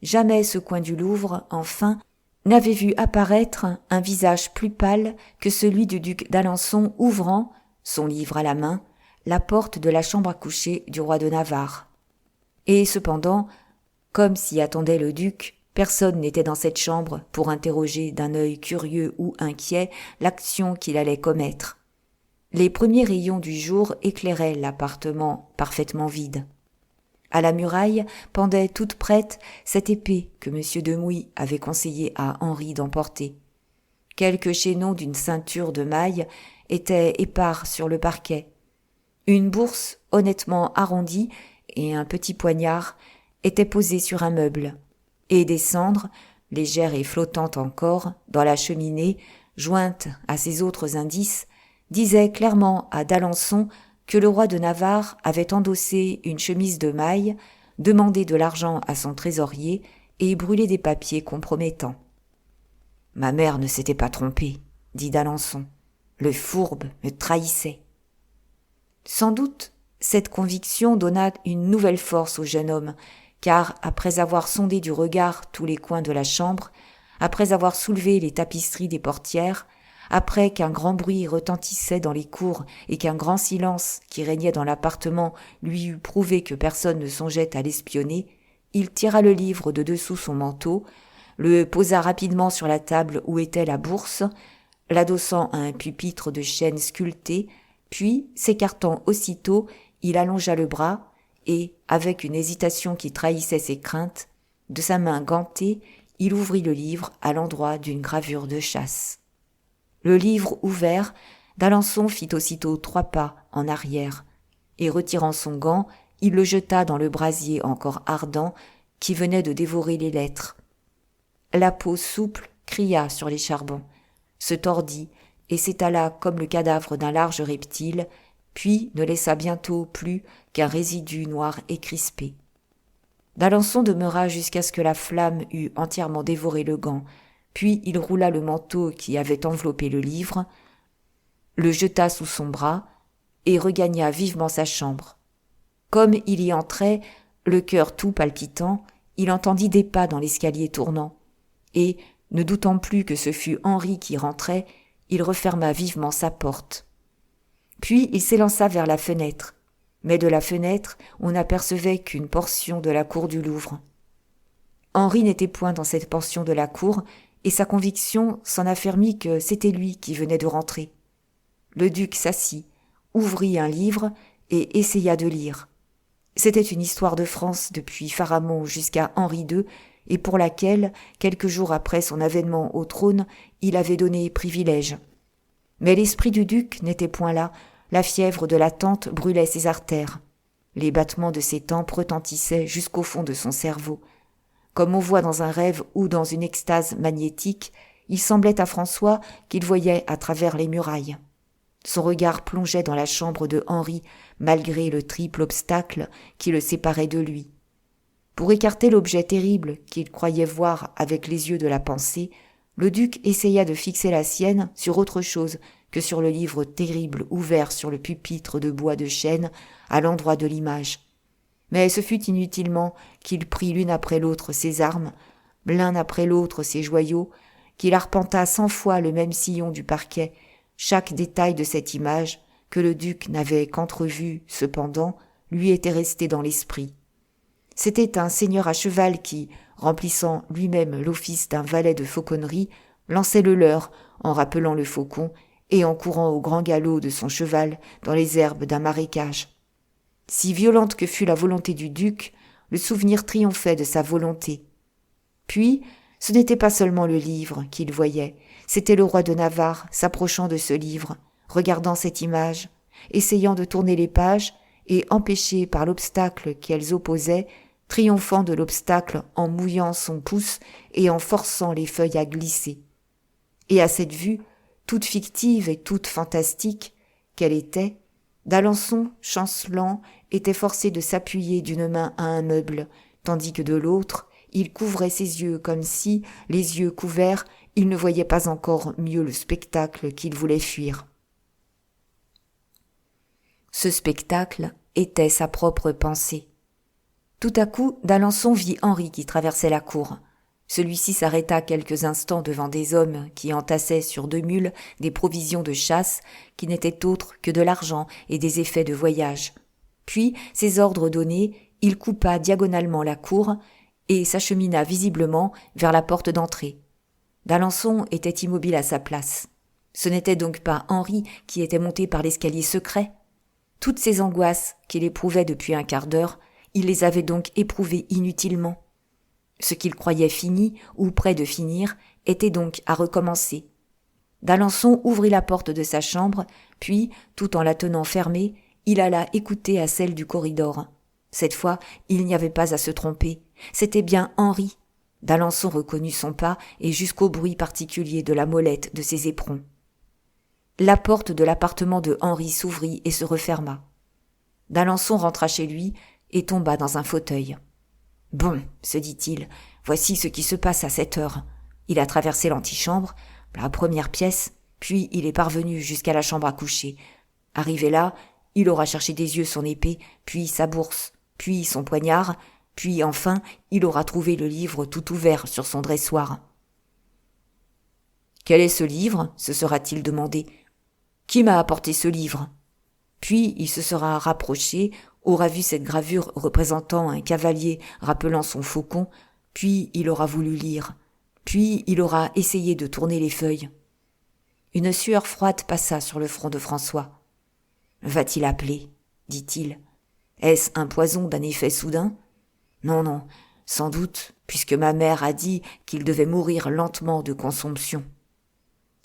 jamais ce coin du Louvre, enfin, n'avait vu apparaître un visage plus pâle que celui du duc d'Alençon ouvrant, son livre à la main, la porte de la chambre à coucher du roi de Navarre. Et cependant, comme s'y attendait le duc, personne n'était dans cette chambre pour interroger d'un œil curieux ou inquiet l'action qu'il allait commettre. Les premiers rayons du jour éclairaient l'appartement parfaitement vide. À la muraille pendait toute prête cette épée que M. de Mouy avait conseillé à Henri d'emporter. Quelques chaînons d'une ceinture de mailles étaient épars sur le parquet. Une bourse honnêtement arrondie et un petit poignard étaient posés sur un meuble, et des cendres, légères et flottantes encore, dans la cheminée, jointes à ces autres indices, disaient clairement à d'Alençon que le roi de Navarre avait endossé une chemise de maille, demandé de l'argent à son trésorier et brûlé des papiers compromettants. « Ma mère ne s'était pas trompée, » dit d'Alençon. « Le fourbe me trahissait. » Sans doute, cette conviction donna une nouvelle force au jeune homme, car après avoir sondé du regard tous les coins de la chambre, après avoir soulevé les tapisseries des portières, après qu'un grand bruit retentissait dans les cours et qu'un grand silence qui régnait dans l'appartement lui eût prouvé que personne ne songeait à l'espionner, il tira le livre de dessous son manteau, le posa rapidement sur la table où était la bourse, l'adossant à un pupitre de chêne sculpté, puis, s'écartant aussitôt, il allongea le bras et, avec une hésitation qui trahissait ses craintes, de sa main gantée, il ouvrit le livre à l'endroit d'une gravure de chasse. Le livre ouvert, d'Alençon fit aussitôt 3 pas en arrière, et retirant son gant, il le jeta dans le brasier encore ardent qui venait de dévorer les lettres. La peau souple cria sur les charbons, se tordit et s'étala comme le cadavre d'un large reptile, puis ne laissa bientôt plus qu'un résidu noir et crispé. D'Alençon demeura jusqu'à ce que la flamme eût entièrement dévoré le gant, puis il roula le manteau qui avait enveloppé le livre, le jeta sous son bras et regagna vivement sa chambre. Comme il y entrait, le cœur tout palpitant, il entendit des pas dans l'escalier tournant, et, ne doutant plus que ce fût Henri qui rentrait, il referma vivement sa porte. Puis il s'élança vers la fenêtre, mais de la fenêtre on n'apercevait qu'une portion de la cour du Louvre. Henri n'était point dans cette portion de la cour, et sa conviction s'en affermit que c'était lui qui venait de rentrer. Le duc s'assit, ouvrit un livre et essaya de lire. C'était une histoire de France depuis Pharamond jusqu'à Henri II, et pour laquelle, quelques jours après son avènement au trône, il avait donné privilège. Mais l'esprit du duc n'était point là, la fièvre de l'attente brûlait ses artères. Les battements de ses tempes retentissaient jusqu'au fond de son cerveau. Comme on voit dans un rêve ou dans une extase magnétique, il semblait à François qu'il voyait à travers les murailles. Son regard plongeait dans la chambre de Henri, malgré le triple obstacle qui le séparait de lui. Pour écarter l'objet terrible qu'il croyait voir avec les yeux de la pensée, le duc essaya de fixer la sienne sur autre chose que sur le livre terrible ouvert sur le pupitre de bois de chêne à l'endroit de l'image. Mais ce fut inutilement qu'il prit l'une après l'autre ses armes, l'un après l'autre ses joyaux, qu'il arpenta 100 fois le même sillon du parquet, chaque détail de cette image, que le duc n'avait qu'entrevu, cependant, lui était resté dans l'esprit. C'était un seigneur à cheval qui, remplissant lui-même l'office d'un valet de fauconnerie, lançait le leurre en rappelant le faucon et en courant au grand galop de son cheval dans les herbes d'un marécage. Si violente que fût la volonté du duc, le souvenir triomphait de sa volonté. Puis, ce n'était pas seulement le livre qu'il voyait, c'était le roi de Navarre s'approchant de ce livre, regardant cette image, essayant de tourner les pages et empêché par l'obstacle qu'elles opposaient, triomphant de l'obstacle en mouillant son pouce et en forçant les feuilles à glisser. Et à cette vue, toute fictive et toute fantastique qu'elle était, d'Alençon, chancelant, était forcé de s'appuyer d'une main à un meuble, tandis que de l'autre, il couvrait ses yeux comme si, les yeux couverts, il ne voyait pas encore mieux le spectacle qu'il voulait fuir. Ce spectacle était sa propre pensée. Tout à coup, d'Alençon vit Henri qui traversait la cour. Celui-ci s'arrêta quelques instants devant des hommes qui entassaient sur 2 mules des provisions de chasse qui n'étaient autres que de l'argent et des effets de voyage. Puis, ses ordres donnés, il coupa diagonalement la cour et s'achemina visiblement vers la porte d'entrée. d'Alençon était immobile à sa place. Ce n'était donc pas Henri qui était monté par l'escalier secret. Toutes ces angoisses qu'il éprouvait depuis un quart d'heure, il les avait donc éprouvées inutilement. Ce qu'il croyait fini, ou près de finir, était donc à recommencer. d'Alençon ouvrit la porte de sa chambre, puis, tout en la tenant fermée, il alla écouter à celle du corridor. Cette fois, il n'y avait pas à se tromper. C'était bien Henri. d'Alençon reconnut son pas et jusqu'au bruit particulier de la molette de ses éperons. La porte de l'appartement de Henri s'ouvrit et se referma. d'Alençon rentra chez lui et tomba dans un fauteuil. « Bon, se dit-il, voici ce qui se passe à cette heure. Il a traversé l'antichambre, la première pièce, puis il est parvenu jusqu'à la chambre à coucher. Arrivé là, il aura cherché des yeux son épée, puis sa bourse, puis son poignard, puis enfin il aura trouvé le livre tout ouvert sur son dressoir. « Quel est ce livre ?» se sera-t-il demandé. « Qui m'a apporté ce livre ?» Puis il se sera rapproché, aura vu cette gravure représentant un cavalier rappelant son faucon, puis il aura voulu lire, puis il aura essayé de tourner les feuilles. Une sueur froide passa sur le front de François. « Va-t-il appeler ?» dit-il. « Est-ce un poison d'un effet soudain ? Non, non, sans doute, puisque ma mère a dit qu'il devait mourir lentement de consomption. »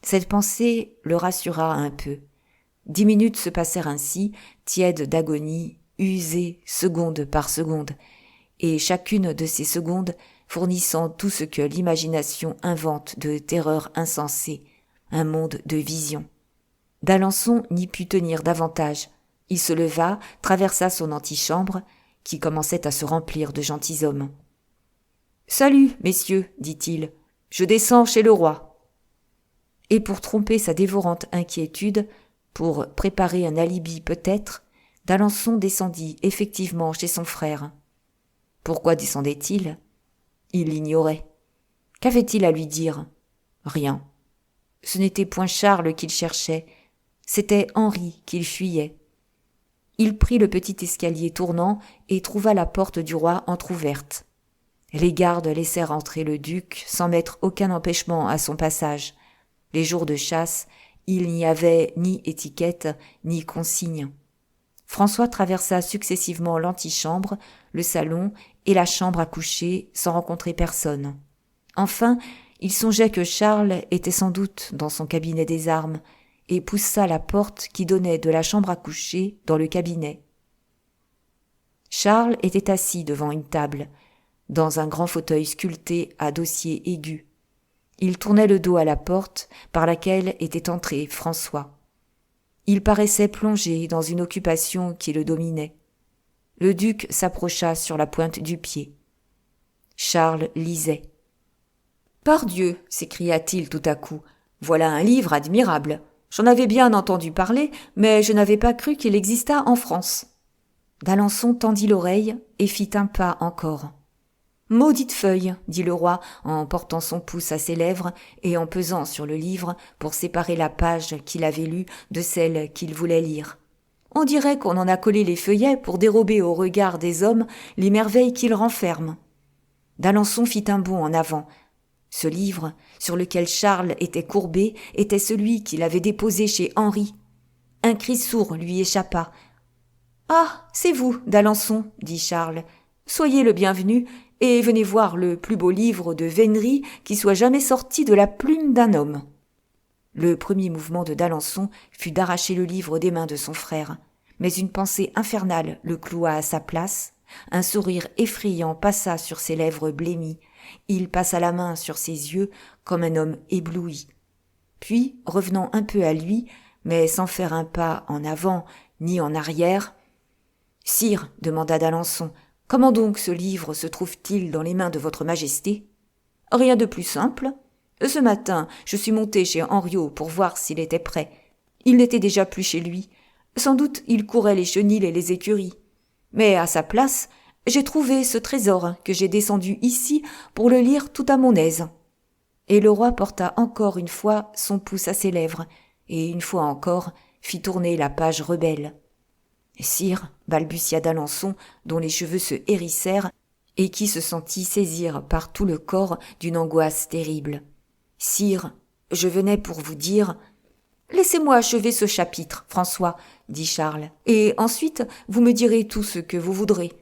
Cette pensée le rassura un peu. 10 minutes se passèrent ainsi, tièdes d'agonie, usées seconde par seconde, et chacune de ces secondes fournissant tout ce que l'imagination invente de terreurs insensées, un monde de visions. d'Alençon n'y put tenir davantage. Il se leva, traversa son antichambre, qui commençait à se remplir de gentilshommes. « Salut, messieurs, dit-il, je descends chez le roi. » Et pour tromper sa dévorante inquiétude, pour préparer un alibi peut-être, d'Alençon descendit effectivement chez son frère. Pourquoi descendait-il ? Il l'ignorait. Qu'avait-il à lui dire ? Rien. Ce n'était point Charles qu'il cherchait, c'était Henri qu'il fuyait. Il prit le petit escalier tournant et trouva la porte du roi entr'ouverte. Les gardes laissèrent entrer le duc sans mettre aucun empêchement à son passage. Les jours de chasse, il n'y avait ni étiquette ni consigne. François traversa successivement l'antichambre, le salon et la chambre à coucher sans rencontrer personne. Enfin, il songeait que Charles était sans doute dans son cabinet des armes et poussa la porte qui donnait de la chambre à coucher dans le cabinet. Charles était assis devant une table, dans un grand fauteuil sculpté à dossier aigu. Il tournait le dos à la porte par laquelle était entré François. Il paraissait plongé dans une occupation qui le dominait. Le duc s'approcha sur la pointe du pied. Charles lisait. « Pardieu !» s'écria-t-il tout à coup. « Voilà un livre admirable. J'en avais bien entendu parler, mais je n'avais pas cru qu'il existât en France. » d'Alençon tendit l'oreille et fit un pas encore. « Maudite feuille !» dit le roi en portant son pouce à ses lèvres et en pesant sur le livre pour séparer la page qu'il avait lue de celle qu'il voulait lire. « On dirait qu'on en a collé les feuillets pour dérober au regard des hommes les merveilles qu'ils renferment. » d'Alençon fit un bond en avant. Ce livre, sur lequel Charles était courbé, était celui qu'il avait déposé chez Henri. Un cri sourd lui échappa. « Ah, c'est vous, d'Alençon, dit Charles. Soyez le bienvenu et venez voir le plus beau livre de vénerie qui soit jamais sorti de la plume d'un homme. » Le premier mouvement de d'Alençon fut d'arracher le livre des mains de son frère, mais une pensée infernale le cloua à sa place. Un sourire effrayant passa sur ses lèvres blêmies. Il passa la main sur ses yeux comme un homme ébloui. Puis, revenant un peu à lui, mais sans faire un pas en avant ni en arrière, « Sire, demanda d'Alençon, comment donc ce livre se trouve-t-il dans les mains de votre majesté ? » « Rien de plus simple. Ce matin, je suis monté chez Henriot pour voir s'il était prêt. Il n'était déjà plus chez lui. Sans doute il courait les chenils et les écuries. Mais à sa place, J'ai trouvé ce trésor que j'ai descendu ici pour le lire tout à mon aise. » Et le roi porta encore une fois son pouce à ses lèvres, et une fois encore fit tourner la page rebelle. « Sire, » balbutia d'Alençon, dont les cheveux se hérissèrent, et qui se sentit saisir par tout le corps d'une angoisse terrible. « Sire, je venais pour vous dire… »« Laissez-moi achever ce chapitre, François, » dit Charles, « et ensuite vous me direz tout ce que vous voudrez.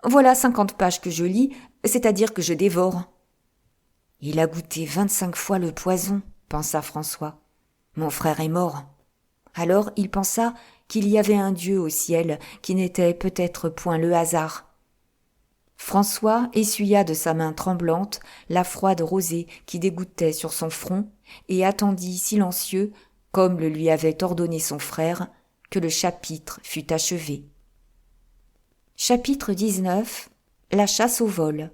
Voilà 50 pages que je lis, c'est-à-dire que je dévore. » « Il a goûté 25 fois le poison, » pensa François. « Mon frère est mort. » Alors il pensa qu'il y avait un Dieu au ciel qui n'était peut-être point le hasard. François essuya de sa main tremblante la froide rosée qui dégouttait sur son front et attendit silencieux, comme le lui avait ordonné son frère, que le chapitre fût achevé. Chapitre 19. La chasse au vol.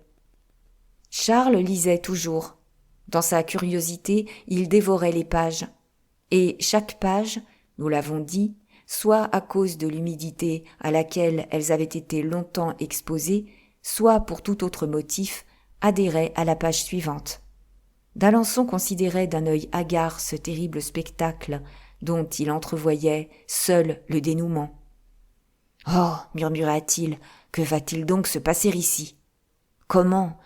Charles lisait toujours. Dans sa curiosité, il dévorait les pages. Et chaque page, nous l'avons dit, soit à cause de l'humidité à laquelle elles avaient été longtemps exposées, soit pour tout autre motif, adhérait à la page suivante. D'Alençon considérait d'un œil hagard ce terrible spectacle dont il entrevoyait seul le dénouement. « Oh » murmura-t-il, « que va-t-il donc se passer ici ? Comment ?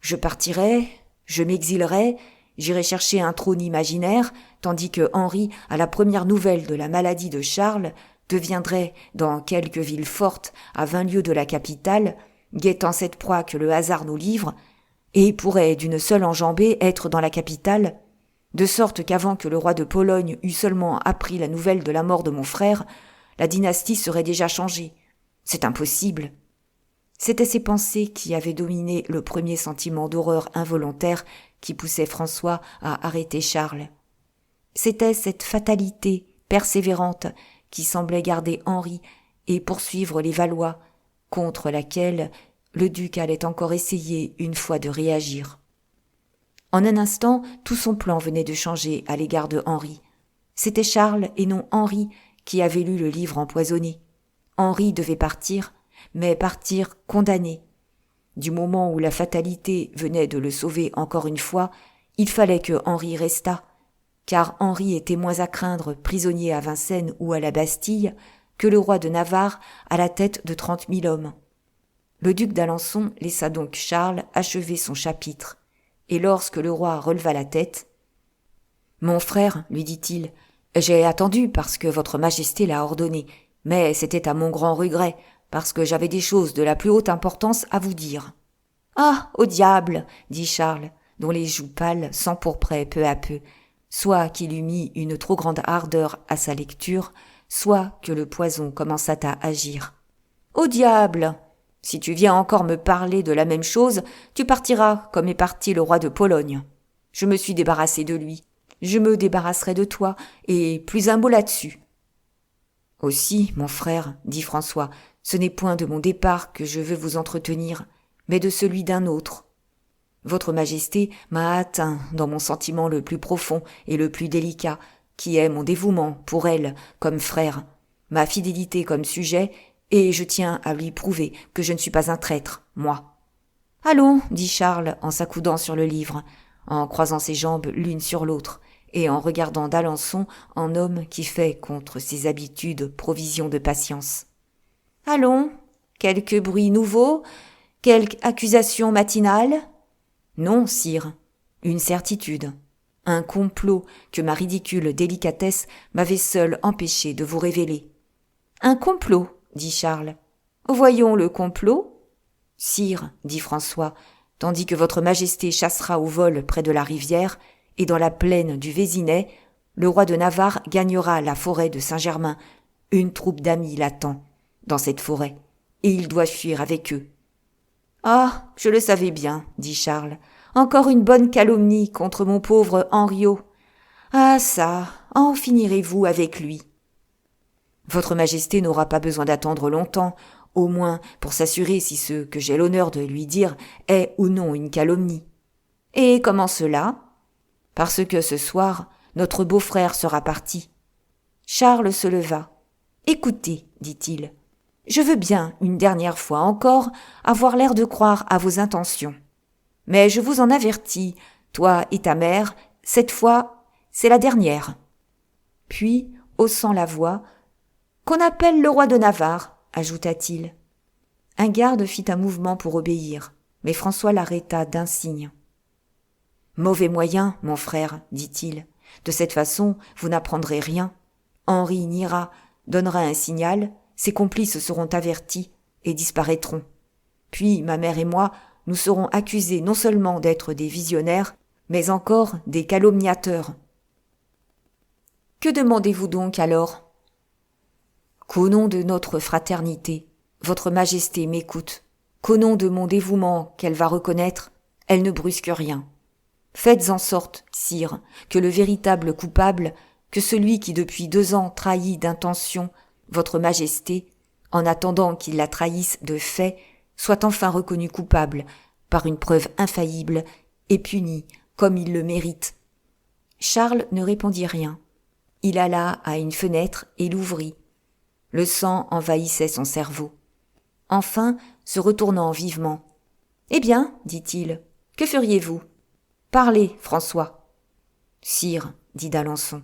Je partirai, je m'exilerai, j'irai chercher un trône imaginaire, tandis que Henri, à la première nouvelle de la maladie de Charles, deviendrait, dans quelque ville forte, à 20 lieues de la capitale, guettant cette proie que le hasard nous livre, et pourrait d'une seule enjambée être dans la capitale, de sorte qu'avant que le roi de Pologne eût seulement appris la nouvelle de la mort de mon frère, la dynastie serait déjà changée. C'est impossible. » C'étaient ces pensées qui avaient dominé le premier sentiment d'horreur involontaire qui poussait François à arrêter Charles. C'était cette fatalité persévérante qui semblait garder Henri et poursuivre les Valois, contre laquelle le duc allait encore essayer une fois de réagir. En un instant, tout son plan venait de changer à l'égard de Henri. C'était Charles et non Henri qui avait lu le livre empoisonné. Henri devait partir, mais partir condamné. Du moment où la fatalité venait de le sauver encore une fois, il fallait que Henri restât, car Henri était moins à craindre prisonnier à Vincennes ou à la Bastille que le roi de Navarre à la tête de 30 000 hommes. Le duc d'Alençon laissa donc Charles achever son chapitre, et lorsque le roi releva la tête, « Mon frère, lui dit-il, j'ai attendu parce que votre majesté l'a ordonné, mais c'était à mon grand regret, parce que j'avais des choses de la plus haute importance à vous dire. »« Ah, au diable !» dit Charles, dont les joues pâles s'empourpraient peu à peu, soit qu'il eût mis une trop grande ardeur à sa lecture, soit que le poison commençât à agir. « Au diable ! Si tu viens encore me parler de la même chose, tu partiras comme est parti le roi de Pologne. Je me suis débarrassé de lui. Je me débarrasserai de toi, et plus un mot là-dessus. » « Aussi, mon frère, dit François, ce n'est point de mon départ que je veux vous entretenir, mais de celui d'un autre. Votre majesté m'a atteint dans mon sentiment le plus profond et le plus délicat, qui est mon dévouement pour elle comme frère, ma fidélité comme sujet, et je tiens à lui prouver que je ne suis pas un traître, moi. »« Allons, dit Charles en s'accoudant sur le livre, en croisant ses jambes l'une sur l'autre, et en regardant d'Alençon en homme qui fait contre ses habitudes provision de patience. « Allons, quelque bruit nouveau, quelque accusation matinale ? » ?»« Non, sire, une certitude, un complot que ma ridicule délicatesse m'avait seule empêché de vous révéler. »« Un complot, dit Charles. Voyons le complot. »« Sire, dit François, tandis que votre majesté chassera au vol près de la rivière, et dans la plaine du Vésinet, le roi de Navarre gagnera la forêt de Saint-Germain. Une troupe d'amis l'attend dans cette forêt, et il doit fuir avec eux. »« Ah, je le savais bien, dit Charles. Encore une bonne calomnie contre mon pauvre Henriot. Ah ça, en finirez-vous avec lui ? Votre majesté n'aura pas besoin d'attendre longtemps, au moins pour s'assurer si ce que j'ai l'honneur de lui dire est ou non une calomnie. Et comment cela ? Parce que ce soir, notre beau-frère sera parti. » Charles se leva. « Écoutez, dit-il, Je veux bien, une dernière fois encore, avoir l'air de croire à vos intentions. Mais je vous en avertis, toi et ta mère, cette fois, c'est la dernière. » Puis, haussant la voix, « Qu'on appelle le roi de Navarre, » ajouta-t-il. Un garde fit un mouvement pour obéir, mais François l'arrêta d'un signe. « Mauvais moyen, mon frère, dit-il. De cette façon, vous n'apprendrez rien. Henri n'ira, donnera un signal, ses complices seront avertis et disparaîtront. Puis, ma mère et moi, nous serons accusés non seulement d'être des visionnaires, mais encore des calomniateurs. » « Que demandez-vous donc alors ? » ?»« Qu'au nom de notre fraternité, votre majesté m'écoute, qu'au nom de mon dévouement qu'elle va reconnaître, elle ne brusque rien. Faites en sorte, sire, que le véritable coupable, que celui qui depuis 2 ans trahit d'intention votre majesté, en attendant qu'il la trahisse de fait, soit enfin reconnu coupable par une preuve infaillible et puni comme il le mérite. » Charles ne répondit rien. Il alla à une fenêtre et l'ouvrit. Le sang envahissait son cerveau. Enfin, se retournant vivement. « Eh bien, dit-il, que feriez-vous ? Parlez, François. »« Sire, dit d'Alençon,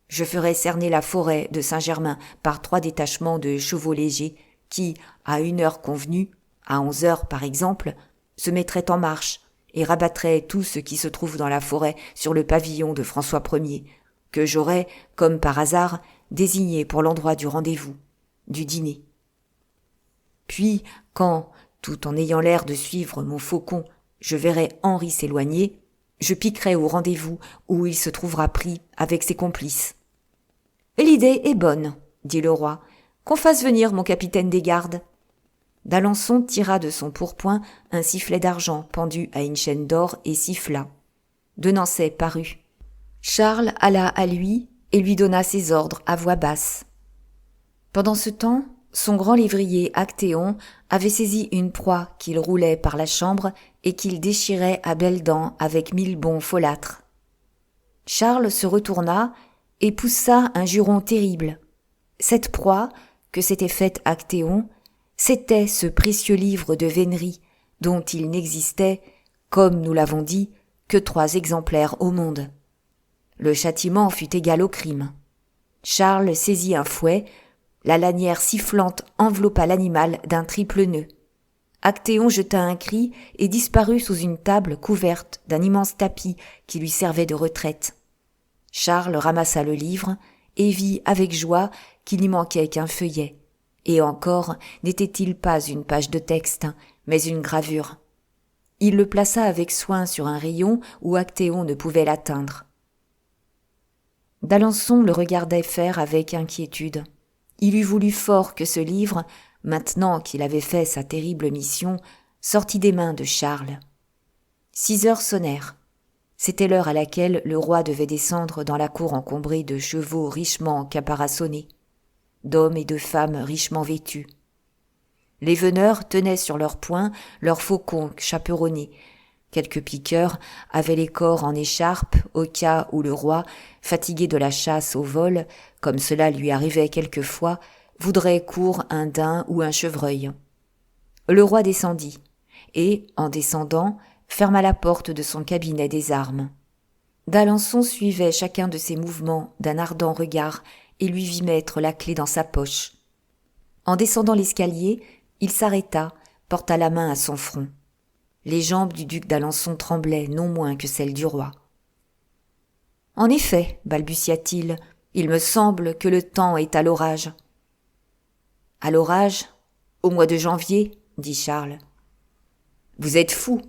je ferai cerner la forêt de Saint-Germain par 3 détachements de chevaux légers qui, à une heure convenue, à 11 heures par exemple, se mettraient en marche et rabattraient tout ce qui se trouve dans la forêt sur le pavillon de François Ier, que j'aurais, comme par hasard, désigné pour l'endroit du rendez-vous, du dîner. Puis, quand, tout en ayant l'air de suivre mon faucon, je verrai Henri s'éloigner, je piquerai au rendez-vous où il se trouvera pris avec ses complices. « L'idée est bonne, » dit le roi, « qu'on fasse venir mon capitaine des gardes. » D'Alençon tira de son pourpoint un sifflet d'argent pendu à une chaîne d'or et siffla. De Nancey parut. Charles alla à lui et lui donna ses ordres à voix basse. Pendant ce temps, son grand lévrier Actéon avait saisi une proie qu'il roulait par la chambre et qu'il déchirait à belles dents avec 1000 bonds folâtres. Charles se retourna et poussa un juron terrible. Cette proie, que s'était faite Actéon, c'était ce précieux livre de vénerie dont il n'existait, comme nous l'avons dit, que 3 exemplaires au monde. Le châtiment fut égal au crime. Charles saisit un fouet, la lanière sifflante enveloppa l'animal d'un triple nœud. Actéon jeta un cri et disparut sous une table couverte d'un immense tapis qui lui servait de retraite. Charles ramassa le livre et vit avec joie qu'il n'y manquait qu'un feuillet. Et encore n'était-il pas une page de texte, mais une gravure. Il le plaça avec soin sur un rayon où Actéon ne pouvait l'atteindre. D'Alençon le regardait faire avec inquiétude. Il eût voulu fort que ce livre, maintenant qu'il avait fait sa terrible mission, sortît des mains de Charles. 6 heures sonnèrent. C'était l'heure à laquelle le roi devait descendre dans la cour encombrée de chevaux richement caparaçonnés, d'hommes et de femmes richement vêtus. Les veneurs tenaient sur leurs poings leurs faucons chaperonnés. Quelques piqueurs avaient les corps en écharpe au cas où le roi, fatigué de la chasse au vol, comme cela lui arrivait quelquefois, voudrait courre un daim ou un chevreuil. Le roi descendit, et, en descendant, ferma la porte de son cabinet des armes. D'Alençon suivait chacun de ses mouvements d'un ardent regard et lui vit mettre la clé dans sa poche. En descendant l'escalier, il s'arrêta, porta la main à son front. Les jambes du duc d'Alençon tremblaient non moins que celles du roi. « En effet, balbutia-t-il, il me semble que le temps est à l'orage. »« À l'orage ? Au mois de janvier ? » dit Charles. « Vous êtes fou. »«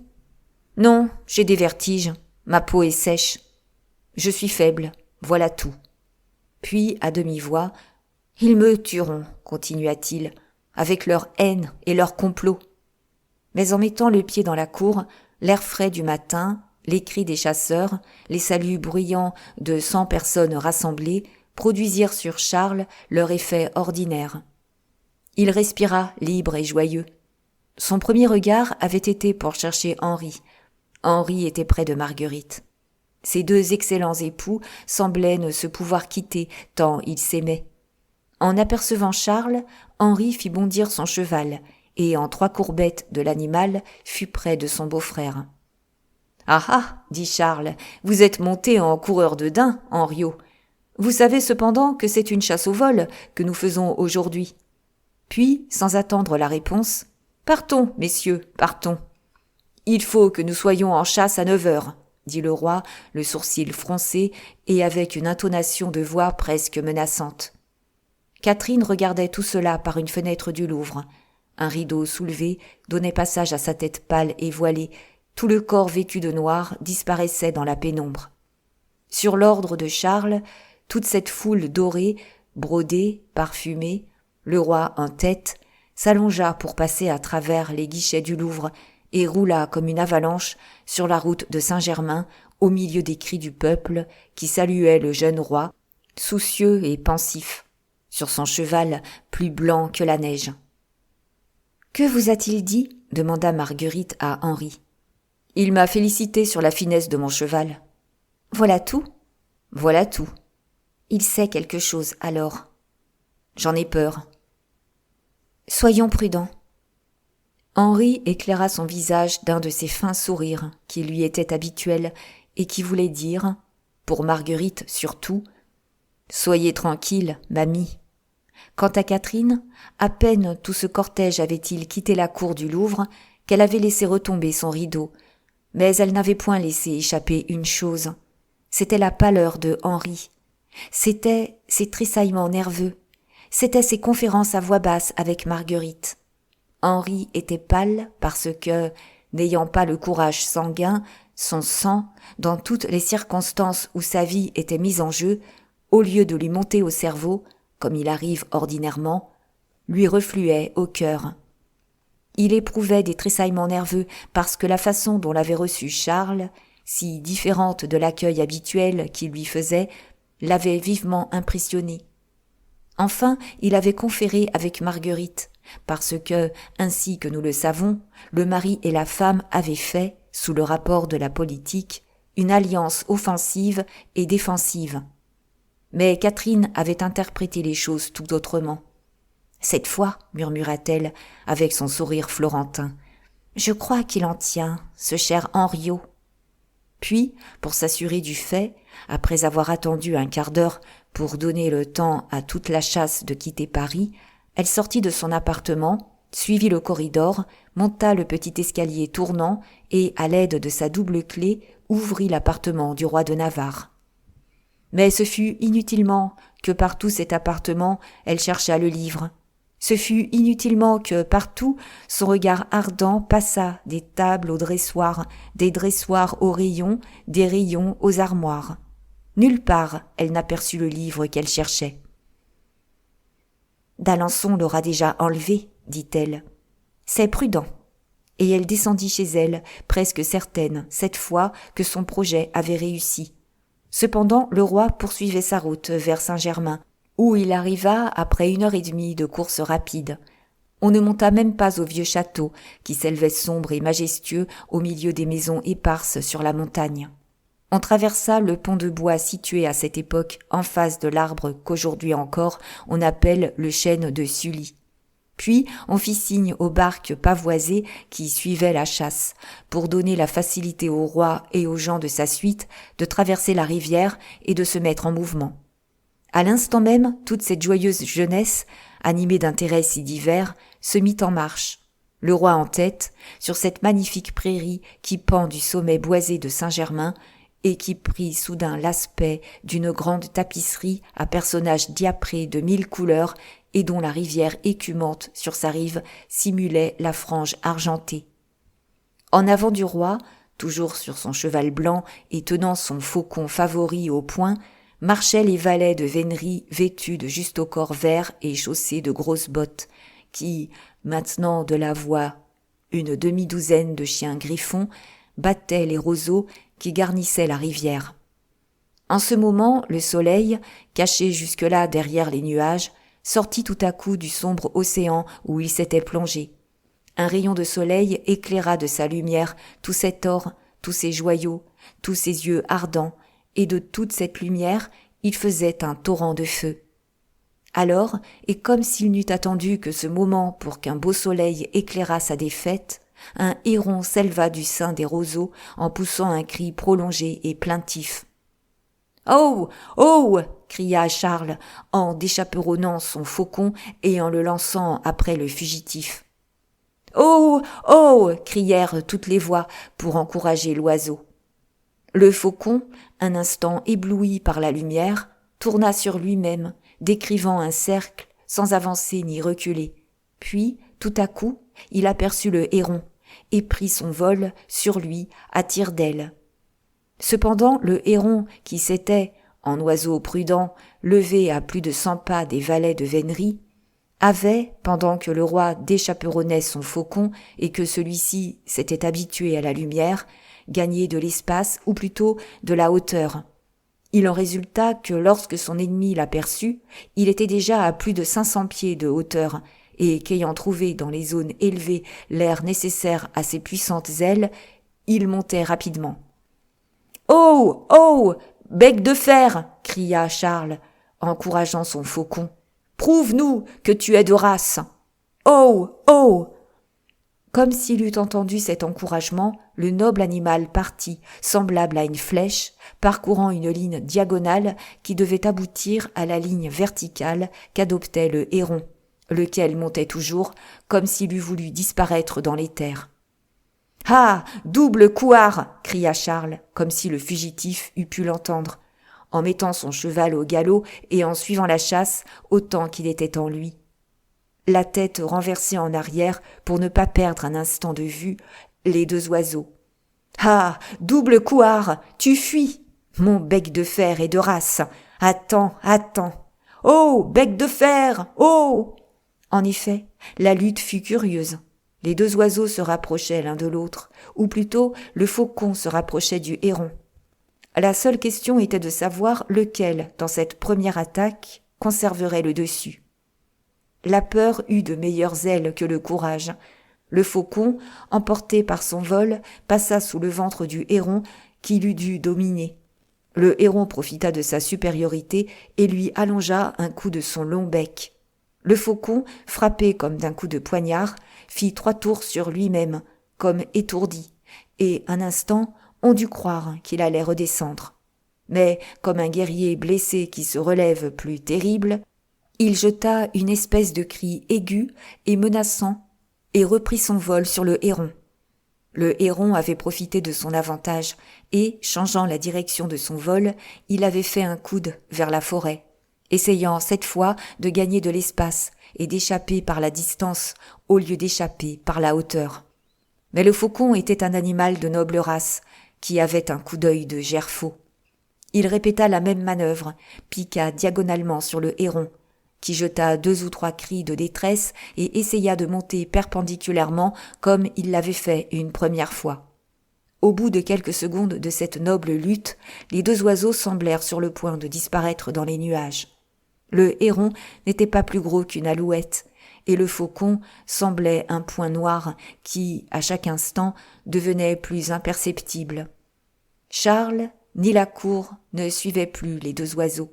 Non, j'ai des vertiges, ma peau est sèche. Je suis faible, voilà tout. » Puis, à demi-voix, « Ils me tueront, continua-t-il, avec leur haine et leur complot. » Mais en mettant le pied dans la cour, l'air frais du matin, les cris des chasseurs, les saluts bruyants de 100 personnes rassemblées produisirent sur Charles leur effet ordinaire. Il respira libre et joyeux. Son premier regard avait été pour chercher Henri. Henri était près de Marguerite. Ces 2 excellents époux semblaient ne se pouvoir quitter tant ils s'aimaient. En apercevant Charles, Henri fit bondir son cheval, et en 3 courbettes de l'animal fut près de son beau-frère. « Ah ah, dit Charles, vous êtes monté en coureur de daims, Henriot. Vous savez cependant que c'est une chasse au vol que nous faisons aujourd'hui. » Puis, sans attendre la réponse, « Partons, messieurs, partons. »« Il faut que nous soyons en chasse à 9 heures, » dit le roi, le sourcil froncé et avec une intonation de voix presque menaçante. Catherine regardait tout cela par une fenêtre du Louvre. Un rideau soulevé donnait passage à sa tête pâle et voilée. Tout le corps vêtu de noir disparaissait dans la pénombre. Sur l'ordre de Charles, toute cette foule dorée, brodée, parfumée, le roi en tête, s'allongea pour passer à travers les guichets du Louvre et roula comme une avalanche sur la route de Saint-Germain au milieu des cris du peuple qui saluait le jeune roi, soucieux et pensif, sur son cheval plus blanc que la neige. « Que vous a-t-il dit » demanda Marguerite à Henri. « Il m'a félicité sur la finesse de mon cheval. »« Voilà tout ?»« Voilà tout. »« Il sait quelque chose, alors. »« J'en ai peur. »« Soyons prudents. » Henri éclaira son visage d'un de ces fins sourires qui lui étaient habituels et qui voulaient dire, pour Marguerite surtout, « Soyez tranquille, mamie. » Quant à Catherine, à peine tout ce cortège avait-il quitté la cour du Louvre qu'elle avait laissé retomber son rideau, mais elle n'avait point laissé échapper une chose. C'était la pâleur de Henri. C'étaient ses tressaillements nerveux. C'étaient ses conférences à voix basse avec Marguerite. Henri était pâle parce que, n'ayant pas le courage sanguin, son sang, dans toutes les circonstances où sa vie était mise en jeu, au lieu de lui monter au cerveau, comme il arrive ordinairement, lui refluait au cœur. Il éprouvait des tressaillements nerveux parce que la façon dont l'avait reçu Charles, si différente de l'accueil habituel qu'il lui faisait, l'avait vivement impressionné. Enfin, il avait conféré avec Marguerite, parce que, ainsi que nous le savons, le mari et la femme avaient fait, sous le rapport de la politique, une alliance offensive et défensive. Mais Catherine avait interprété les choses tout autrement. « Cette fois, murmura-t-elle, avec son sourire florentin, je crois qu'il en tient, ce cher Henriot. » Puis, pour s'assurer du fait, après avoir attendu un quart d'heure pour donner le temps à toute la chasse de quitter Paris, elle sortit de son appartement, suivit le corridor, monta le petit escalier tournant et, à l'aide de sa double clé, ouvrit l'appartement du roi de Navarre. Mais ce fut inutilement que partout cet appartement, elle chercha le livre. Ce fut inutilement que partout son regard ardent passa des tables aux dressoirs, des dressoirs aux rayons, des rayons aux armoires. Nulle part elle n'aperçut le livre qu'elle cherchait. « D'Alençon l'aura déjà enlevé, dit-elle. C'est prudent. » Et elle descendit chez elle, presque certaine, cette fois, que son projet avait réussi. Cependant, le roi poursuivait sa route vers Saint-Germain, où il arriva après 1h30 de course rapide. On ne monta même pas au vieux château, qui s'élevait sombre et majestueux au milieu des maisons éparses sur la montagne. On traversa le pont de bois situé à cette époque en face de l'arbre qu'aujourd'hui encore on appelle le chêne de Sully. Puis on fit signe aux barques pavoisées qui suivaient la chasse, pour donner la facilité au roi et aux gens de sa suite de traverser la rivière et de se mettre en mouvement. À l'instant même, toute cette joyeuse jeunesse, animée d'intérêts si divers, se mit en marche. Le roi en tête, sur cette magnifique prairie qui pend du sommet boisé de Saint-Germain et qui prit soudain l'aspect d'une grande tapisserie à personnages diaprés de 1000 couleurs et dont la rivière écumante sur sa rive simulait la frange argentée. En avant du roi, toujours sur son cheval blanc et tenant son faucon favori au poing, marchaient les valets de vénerie vêtus de justaucorps verts et chaussés de grosses bottes, qui, maintenant de la voix, une demi-douzaine de chiens griffons, battaient les roseaux qui garnissaient la rivière. En ce moment, le soleil, caché jusque-là derrière les nuages, sortit tout à coup du sombre océan où il s'était plongé. Un rayon de soleil éclaira de sa lumière tout cet or, tous ces joyaux, tous ces yeux ardents, et de toute cette lumière, il faisait un torrent de feu. Alors, et comme s'il n'eût attendu que ce moment pour qu'un beau soleil éclairât sa défaite, un héron s'éleva du sein des roseaux en poussant un cri prolongé et plaintif. « Oh! Oh! » cria Charles en déchaperonnant son faucon et en le lançant après le fugitif. « Oh! Oh » crièrent toutes les voix pour encourager l'oiseau. Le faucon, un instant ébloui par la lumière, tourna sur lui-même, décrivant un cercle sans avancer ni reculer. Puis, tout à coup, il aperçut le héron et prit son vol sur lui à tire-d'aile. Cependant, le héron, qui s'était, en oiseau prudent, levé à plus de 100 pas des valets de vénerie, avait, pendant que le roi déchaperonnait son faucon et que celui-ci s'était habitué à la lumière, gagné de l'espace ou plutôt de la hauteur. Il en résulta que lorsque son ennemi l'aperçut, il était déjà à plus de 500 pieds de hauteur et qu'ayant trouvé dans les zones élevées l'air nécessaire à ses puissantes ailes, il montait rapidement. « Oh! Oh! Bec de fer !» cria Charles, encourageant son faucon. « Prouve-nous que tu es de race !»« Oh! Oh !» Comme s'il eût entendu cet encouragement, le noble animal partit, semblable à une flèche, parcourant une ligne diagonale qui devait aboutir à la ligne verticale qu'adoptait le héron, lequel montait toujours, comme s'il eût voulu disparaître dans l'éther. « Ah! Double couard !» cria Charles, comme si le fugitif eût pu l'entendre, en mettant son cheval au galop et en suivant la chasse autant qu'il était en lui. La tête renversée en arrière pour ne pas perdre un instant de vue les deux oiseaux. « Ah! Double couard! Tu fuis! Mon bec de fer est de race! Attends, attends! Oh! Bec de fer! Oh !» En effet, la lutte fut curieuse. Les deux oiseaux se rapprochaient l'un de l'autre, ou plutôt le faucon se rapprochait du héron. La seule question était de savoir lequel, dans cette première attaque, conserverait le dessus. La peur eut de meilleures ailes que le courage. Le faucon, emporté par son vol, passa sous le ventre du héron qu'il eût dû dominer. Le héron profita de sa supériorité et lui allongea un coup de son long bec. Le faucon, frappé comme d'un coup de poignard, fit 3 tours sur lui-même, comme étourdi, et un instant, on dut croire qu'il allait redescendre. Mais, comme un guerrier blessé qui se relève plus terrible, il jeta une espèce de cri aigu et menaçant et reprit son vol sur le héron. Le héron avait profité de son avantage et, changeant la direction de son vol, il avait fait un coude vers la forêt, essayant cette fois de gagner de l'espace et d'échapper par la distance au lieu d'échapper par la hauteur. Mais le faucon était un animal de noble race qui avait un coup d'œil de gerfaut. Il répéta la même manœuvre, piqua diagonalement sur le héron, qui jeta 2 ou 3 cris de détresse et essaya de monter perpendiculairement comme il l'avait fait une première fois. Au bout de quelques secondes de cette noble lutte, les 2 oiseaux semblèrent sur le point de disparaître dans les nuages. Le héron n'était pas plus gros qu'une alouette, et le faucon semblait un point noir qui, à chaque instant, devenait plus imperceptible. Charles ni la cour ne suivaient plus les 2 oiseaux.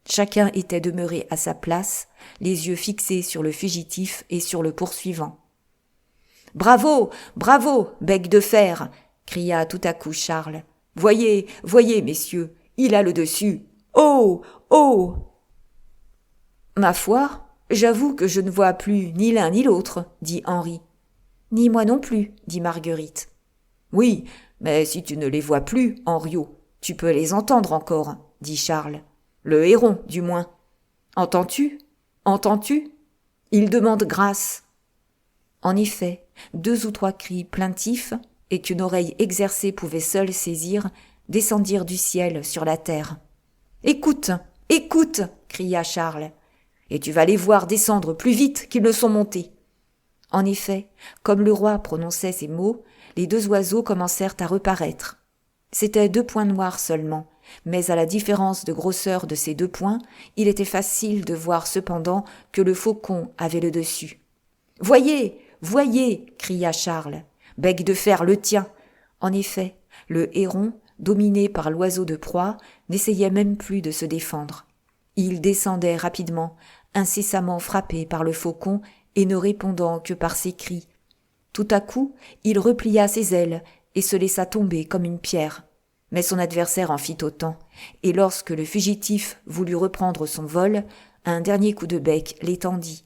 Chacun était demeuré à sa place, les yeux fixés sur le fugitif et sur le poursuivant. « Bravo! Bravo, bec de fer !» cria tout à coup Charles. « Voyez, voyez, messieurs, il a le dessus. Oh! Oh !»« Ma foi, j'avoue que je ne vois plus ni l'un ni l'autre, » dit Henri. « Ni moi non plus, » dit Marguerite. « Oui, mais si tu ne les vois plus, Henriot, tu peux les entendre encore, » dit Charles. « Le héron, du moins. Entends-tu? Entends-tu? Il demande grâce. » En effet, 2 ou 3 cris plaintifs, et qu'une oreille exercée pouvait seule saisir, descendirent du ciel sur la terre. « Écoute, écoute !» cria Charles. « Et tu vas les voir descendre plus vite qu'ils ne sont montés. » En effet, comme le roi prononçait ces mots, les 2 oiseaux commencèrent à reparaître. C'étaient 2 points noirs seulement, mais à la différence de grosseur de ces 2 points, il était facile de voir cependant que le faucon avait le dessus. « Voyez, voyez !» cria Charles. « Bec de fer le tien !» En effet, le héron, dominé par l'oiseau de proie, n'essayait même plus de se défendre. Il descendait rapidement, incessamment frappé par le faucon et ne répondant que par ses cris. Tout à coup, il replia ses ailes et se laissa tomber comme une pierre. Mais son adversaire en fit autant, et lorsque le fugitif voulut reprendre son vol, un dernier coup de bec l'étendit.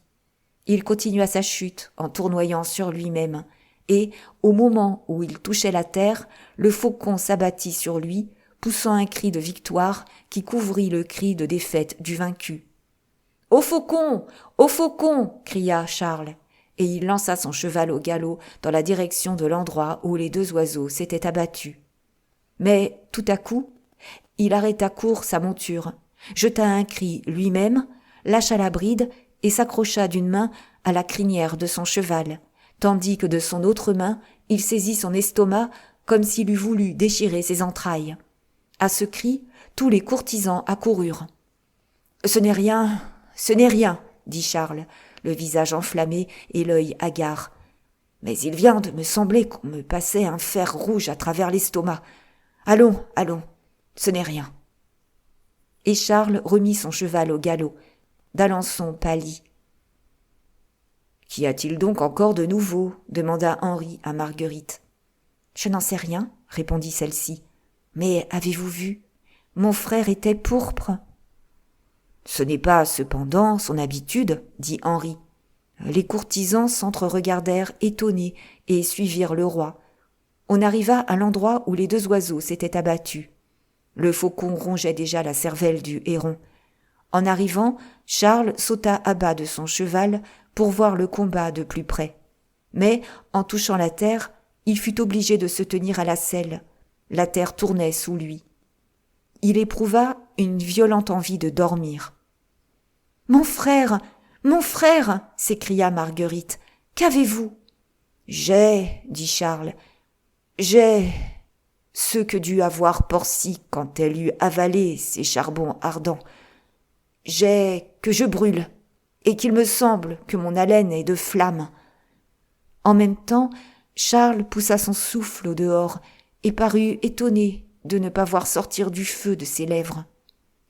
Il continua sa chute en tournoyant sur lui-même, et, au moment où il touchait la terre, le faucon s'abattit sur lui, poussant un cri de victoire qui couvrit le cri de défaite du vaincu. « Au faucon ! Au faucon !» cria Charles, et il lança son cheval au galop dans la direction de l'endroit où les deux oiseaux s'étaient abattus. Mais, tout à coup, il arrêta court sa monture, jeta un cri lui-même, lâcha la bride et s'accrocha d'une main à la crinière de son cheval, tandis que de son autre main, il saisit son estomac comme s'il eût voulu déchirer ses entrailles. À ce cri, tous les courtisans accoururent. « Ce n'est rien, dit Charles, le visage enflammé et l'œil hagard. « Mais il vient de me sembler qu'on me passait un fer rouge à travers l'estomac. Allons, ce n'est rien. » Et Charles remit son cheval au galop. D'Alençon pâlit. « Qu'y a-t-il donc encore de nouveau ?» demanda Henri à Marguerite. « Je n'en sais rien, » répondit celle-ci. « Mais avez-vous vu ? Mon frère était pourpre. »« Ce n'est pas, cependant, son habitude, » dit Henri. Les courtisans s'entre-regardèrent étonnés et suivirent le roi. On arriva à l'endroit où les deux oiseaux s'étaient abattus. Le faucon rongeait déjà la cervelle du héron. En arrivant, Charles sauta à bas de son cheval pour voir le combat de plus près. Mais, en touchant la terre, il fut obligé de se tenir à la selle. La terre tournait sous lui. Il éprouva une violente envie de dormir. « Mon frère, s'écria Marguerite. « Qu'avez-vous ?»« J'ai, dit Charles, j'ai ce que dut avoir Porcie quand elle eut avalé ses charbons ardents. J'ai que je brûle, et qu'il me semble que mon haleine est de flamme. » En même temps, Charles poussa son souffle au dehors et parut étonné de ne pas voir sortir du feu de ses lèvres.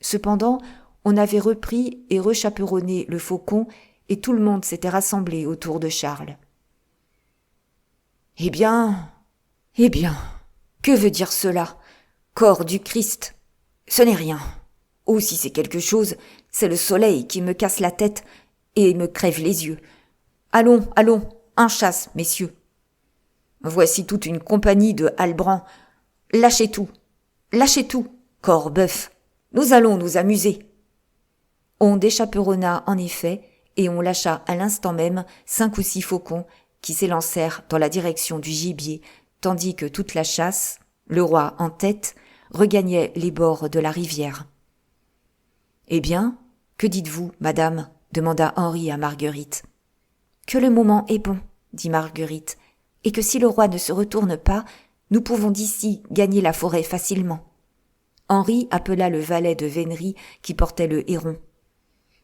Cependant, on avait repris et rechaperonné le faucon et tout le monde s'était rassemblé autour de Charles. « Eh bien, que veut dire cela ? Corps du Christ ? Ce n'est rien. Ou si c'est quelque chose, c'est le soleil qui me casse la tête et me crève les yeux. Allons, en chasse, messieurs. Voici toute une compagnie de halbrans. Lâchez tout, corps bœuf. Nous allons nous amuser. » On déchaperonna en effet, et on lâcha à l'instant même 5 ou 6 faucons qui s'élancèrent dans la direction du gibier, tandis que toute la chasse, le roi en tête, regagnait les bords de la rivière. « Eh bien, que dites-vous, madame ?» demanda Henri à Marguerite. « Que le moment est bon, » dit Marguerite, « et que si le roi ne se retourne pas, nous pouvons d'ici gagner la forêt facilement. » Henri appela le valet de vénerie qui portait le héron.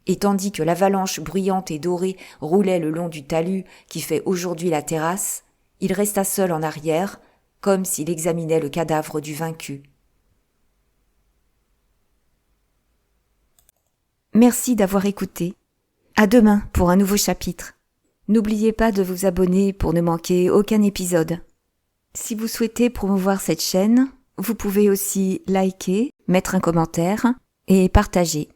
Et tandis que l'avalanche bruyante et dorée roulait le long du talus qui fait aujourd'hui la terrasse, il resta seul en arrière, comme s'il examinait le cadavre du vaincu. Merci d'avoir écouté. À demain pour un nouveau chapitre. N'oubliez pas de vous abonner pour ne manquer aucun épisode. Si vous souhaitez promouvoir cette chaîne, vous pouvez aussi liker, mettre un commentaire et partager.